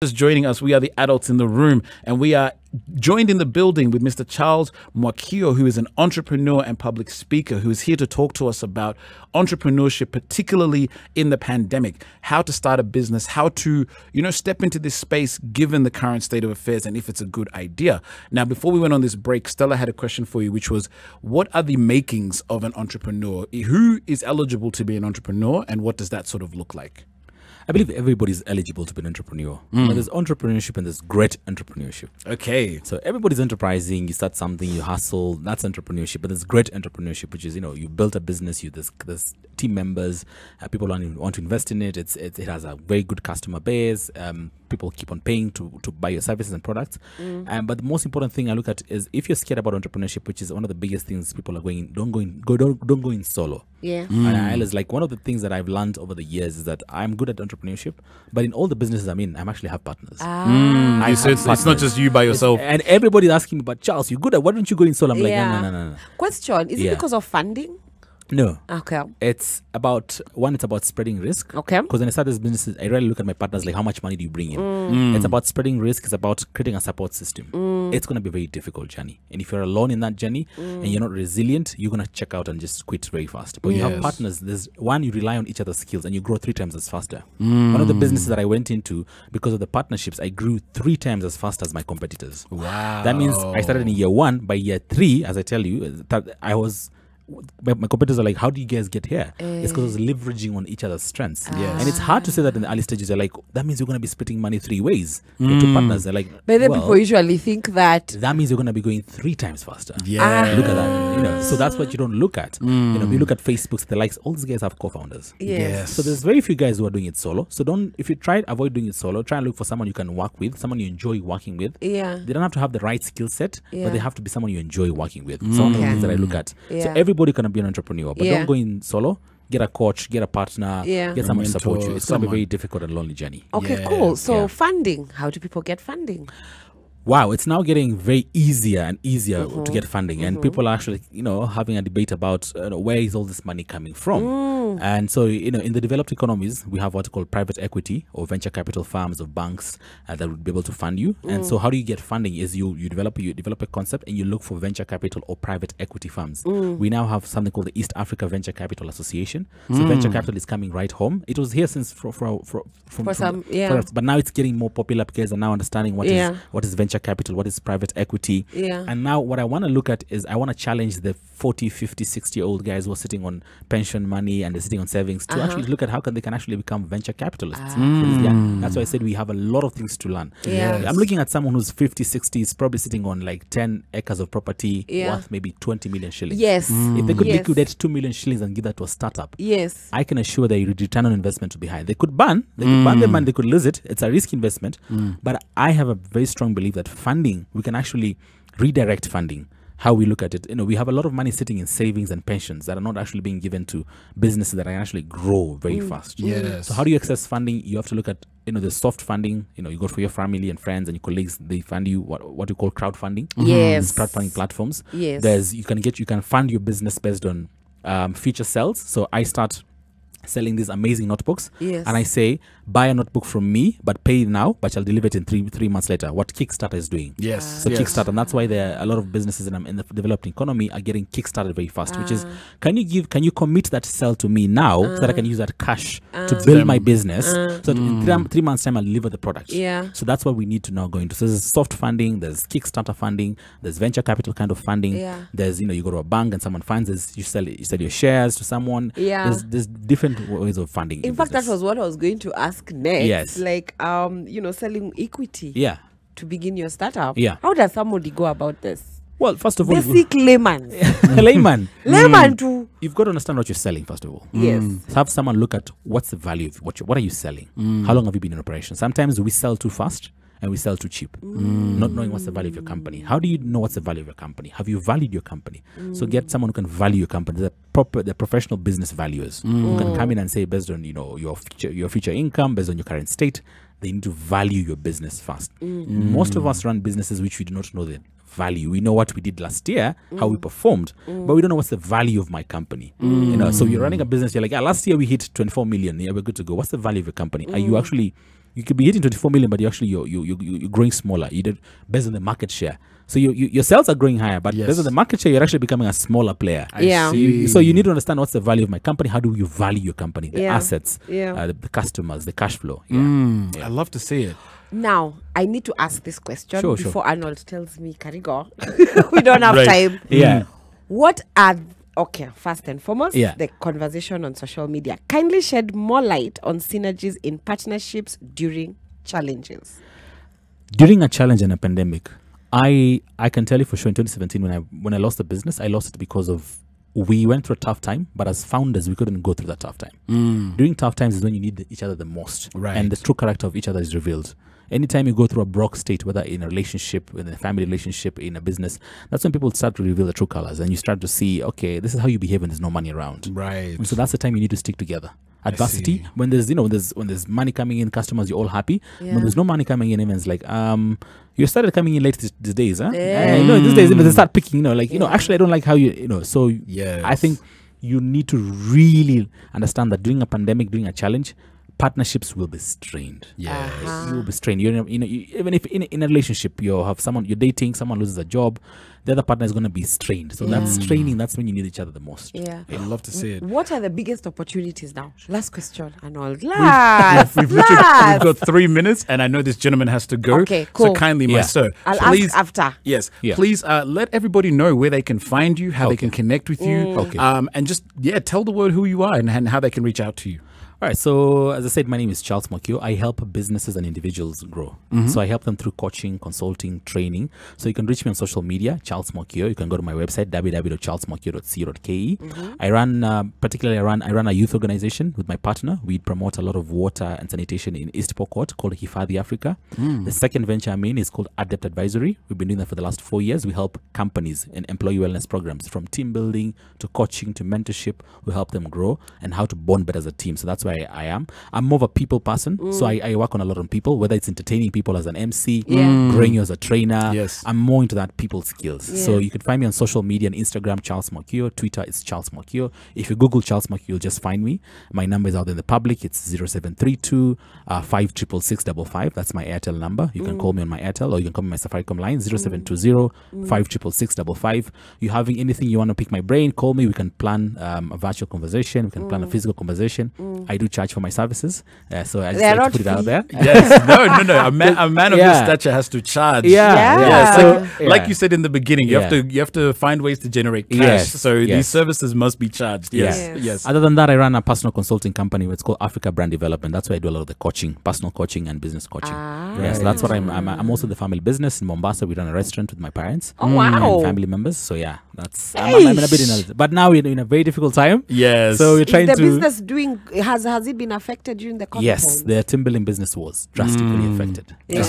Just joining us, we are the adults in the room, and we are joined in the building with Mr. Charles Mwakio, who is an entrepreneur and public speaker, who is here to talk to us about entrepreneurship, particularly in the pandemic, how to start a business, how to, step into this space given the current state of affairs, and if it's a good idea. Now, before we went on this break, Stella had a question for you, which was, what are the makings of an entrepreneur? Who is eligible to be an entrepreneur, and what does that sort of look like? I believe everybody's eligible to be an entrepreneur. There's entrepreneurship and there's great entrepreneurship. Okay. So everybody's enterprising. You start something, you hustle. That's entrepreneurship. But there's great entrepreneurship, which is, you built a business. There's team members. People want to invest in it. It has a very good customer base. People keep on paying to buy your services and products. But the most important thing I look at is if you're scared about entrepreneurship, which is one of the biggest things people are going, don't go in solo. Yeah. And I was like, one of the things that I've learned over the years is that I'm good at entrepreneurship, but in all the businesses I'm in, I actually have partners. So it's not just you by yourself. And everybody's asking me, but Charles, you're good at, why don't you go in solo? I'm like, no. Question, is it because of funding? No. Okay. It's about spreading risk. Okay. Because when I start this business, I really look at my partners like, how much money do you bring in? It's about spreading risk. It's about creating a support system. It's going to be a very difficult journey. And if you're alone in that journey and you're not resilient, you're going to check out and just quit very fast. But you have partners. There's one, you rely on each other's skills and you grow 3 times as faster. One of the businesses that I went into, because of the partnerships, I grew 3 times as fast as my competitors. Wow. That means I started in year 1. By year 3, as I tell you, my competitors are like, how do you guys get here? It's because I was leveraging on each other's strengths. And it's hard to say that in the early stages. They're like, that means you're going to be splitting money 3 ways. Your 2 partners, they're like, but then people usually think that means you're going to be going 3 times faster. Yeah. Look at that. So that's what you don't look at. You look at Facebook's, the likes, all these guys have co-founders. Yes. So there's very few guys who are doing it solo. So if you try, avoid doing it solo. Try and look for someone you can work with, someone you enjoy working with. Yeah. They don't have to have the right skill set, but they have to be someone you enjoy working with. So one of the things that I look at. So everybody can be an entrepreneur. But don't go in solo. Get a coach, get a partner, get someone to support you. It's going to be a very difficult and lonely journey. Okay, cool. So funding, how do people get funding? Wow, it's now getting very easier and easier to get funding, and people are actually, having a debate about where is all this money coming from. And so, in the developed economies, we have what we call private equity or venture capital firms or banks that would be able to fund you. And so, how do you get funding? Is you develop a concept and you look for venture capital or private equity firms. We now have something called the East Africa Venture Capital Association. So venture capital is coming right home. It was here since but now it's getting more popular because they're now understanding what is venture capital, what is private equity. And now what I want to look at is I want to challenge the 40, 50, 60-year-old guys who are sitting on pension money and they're sitting on savings to actually look at how they can actually become venture capitalists. Yeah, that's why I said we have a lot of things to learn. Yes. I'm looking at someone who's 50, 60, is probably sitting on like 10 acres of property worth maybe 20 million shillings. Yes. If they could liquidate 2 million shillings and give that to a startup, Yes. I can assure the return on investment will be high. They could burn their money, they could lose it. It's a risk investment. But I have a very strong belief that funding, we can actually redirect funding. How we look at it, we have a lot of money sitting in savings and pensions that are not actually being given to businesses that can actually grow very fast. Yes. So how do you access funding? You have to look at, the soft funding. You go for your family and friends and your colleagues. They fund you what you call crowdfunding. Yes. These crowdfunding platforms. Yes. You can fund your business based on feature sales. So I start selling these amazing notebooks, and I say, buy a notebook from me, but pay now, but I'll deliver it in three months later. What Kickstarter is doing. Yes. So Kickstarter, and that's why there are a lot of businesses in the developing economy are getting kickstarted very fast, which is, can you commit that sell to me now so that I can use that cash to build my business, so that in 3 months time I'll deliver the product. Yeah. So that's what we need to now go into. So there's soft funding, there's Kickstarter funding, there's venture capital kind of funding. Yeah. There's, you go to a bank and someone funds this, you sell your shares to someone. Yeah. There's different ways of funding. In fact, that was what I was going to ask next. Yes. Like, selling equity. Yeah. To begin your startup. Yeah. How does somebody go about this? Well, first of all, Basic layman. layman. Layman too. You've got to understand what you're selling, first of all. Yes. So have someone look at what's the value of what are you selling? How long have you been in operation? Sometimes we sell too fast and we sell too cheap, not knowing what's the value of your company. How do you know what's the value of your company? Have you valued your company? So get someone who can value your company. They're professional business valuers who can come in and say, based on your future income, based on your current state, they need to value your business fast. Most of us run businesses which we do not know the value. We know what we did last year, how we performed, but we don't know what's the value of my company. So you're running a business, you're like, last year we hit 24 million. Yeah, we're good to go. What's the value of your company? Are you actually, you could be hitting 24 million, but you're growing smaller. You did based on the market share. So your sales are growing higher, but based on the market share, you're actually becoming a smaller player. Yeah. So you need to understand what's the value of my company. How do you value your company? The assets, Yeah. the customers, the cash flow. I love to see it. Now, I need to ask this question Sure. before Arnold tells me, Karigo. We don't have Right. time. Yeah. What are, first and foremost, Yeah. the conversation on social media. Kindly shed more light on synergies in partnerships during challenges. During a challenge and a pandemic, I can tell you for sure in 2017 when I lost the business, I lost it because of we went through a tough time, but as founders, we couldn't go through that tough time. During tough times is when you need each other the most, Right. and the true character of each other is revealed. Anytime you go through a broke state, whether in a relationship, in a family relationship, in a business, that's when people start to reveal the true colors, and you start to see, okay, this is how you behave when there's no money around. Right. So that's the time you need to stick together. Adversity, see. when there's when there's money coming in, customers, you're all happy. When there's no money coming in, everyone's like, you started coming in late these days, huh? These days, they start picking, actually, I don't like how so Yes. I think you need to really understand that during a pandemic, during a challenge, partnerships will be strained. Yes. You will be strained. Even if in a relationship you have someone you're dating, someone loses a job, the other partner is going to be strained. So that's straining. That's when you need each other the most. Yeah. I love to see it. What are the biggest opportunities now? Last question, Arnold. Last. We've got 3 minutes, and I know this gentleman has to go. Okay, cool. So kindly, my sir, I'll please, ask after. Yes, Yeah. please let everybody know where they can find you, how they can connect with you, Okay. and just tell the world who you are and how they can reach out to you. All right. So as I said, my name is Charles Mwakio. I help businesses and individuals grow. So I help them through coaching, consulting, training. So you can reach me on social media, Charles Mwakio. You can go to my website, www.charlesmwakio.co.ke. I run a youth organization with my partner. We promote a lot of water and sanitation in East Pokot called Hifadhi Africa. The second venture I'm in is called Adept Advisory. We've been doing that for the last 4 years. We help companies in employee wellness programs, from team building to coaching to mentorship. We help them grow and how to bond better as a team. So that's why I am. I'm more of a people person. So I work on a lot of people, whether it's entertaining people as an MC, growing you as a trainer. Yes. I'm more into that people skills. So you can find me on social media, on Instagram, Charles Mwakio. Twitter, it's Charles Mwakio. If you Google Charles Mwakio, you'll just find me. My number is out in the public. It's 0732 56655. That's my Airtel number. You can call me on my Airtel, or you can call me on my Safaricom line, 0720 56655. You having anything you want to pick my brain, call me. We can plan a virtual conversation. We can plan a physical conversation. I I do charge for my services. So I just They're like to not put it out there. Yes, no. A man of your stature has to charge. Yeah. So, like you said in the beginning, you have to find ways to generate cash. Yes, So yes. these services must be charged. Yes. Yes. Other than that, I run a personal consulting company. It's called Africa Brand Development. That's where I do a lot of the coaching, personal coaching and business coaching. Yes, that's what I'm also the family business in Mombasa. We run a restaurant with my parents. Oh, wow. And family members. So yeah, that's I'm in a bit in a, but now we're in a very difficult time. Yes. So we're trying Is the to business doing, has it been affected during the COVID Yes, time? the Timberland business was drastically affected. Yeah.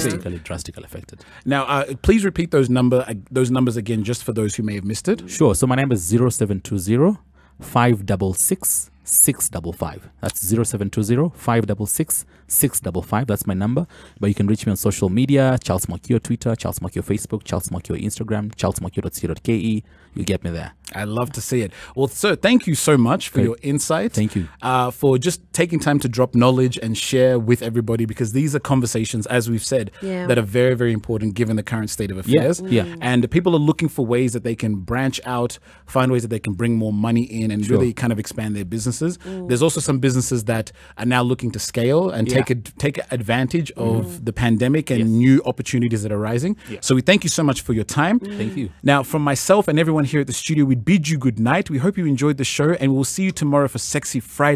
Drastically affected. Now, please repeat those numbers again, just for those who may have missed it. Sure. So my number is 0720 566 655. That's 0720 566 655. That's my number. But you can reach me on social media: Charles Mwakio Twitter, Charles Mwakio Facebook, Charles Mwakio Instagram, charlesmwakio.co.ke. You get me there. I love to see it. Well, sir, thank you so much for your insight. Thank you. For just taking time to drop knowledge and share with everybody, because these are conversations, as we've said, that are very, very important given the current state of affairs. Yeah. And people are looking for ways that they can branch out, find ways that they can bring more money in and really kind of expand their businesses. There's also some businesses that are now looking to scale and take advantage of the pandemic and new opportunities that are rising. So we thank you so much for your time. Thank you. Now, from myself and everyone here at the studio, we bid you good night. We hope you enjoyed the show, and we'll see you tomorrow for Sexy Friday.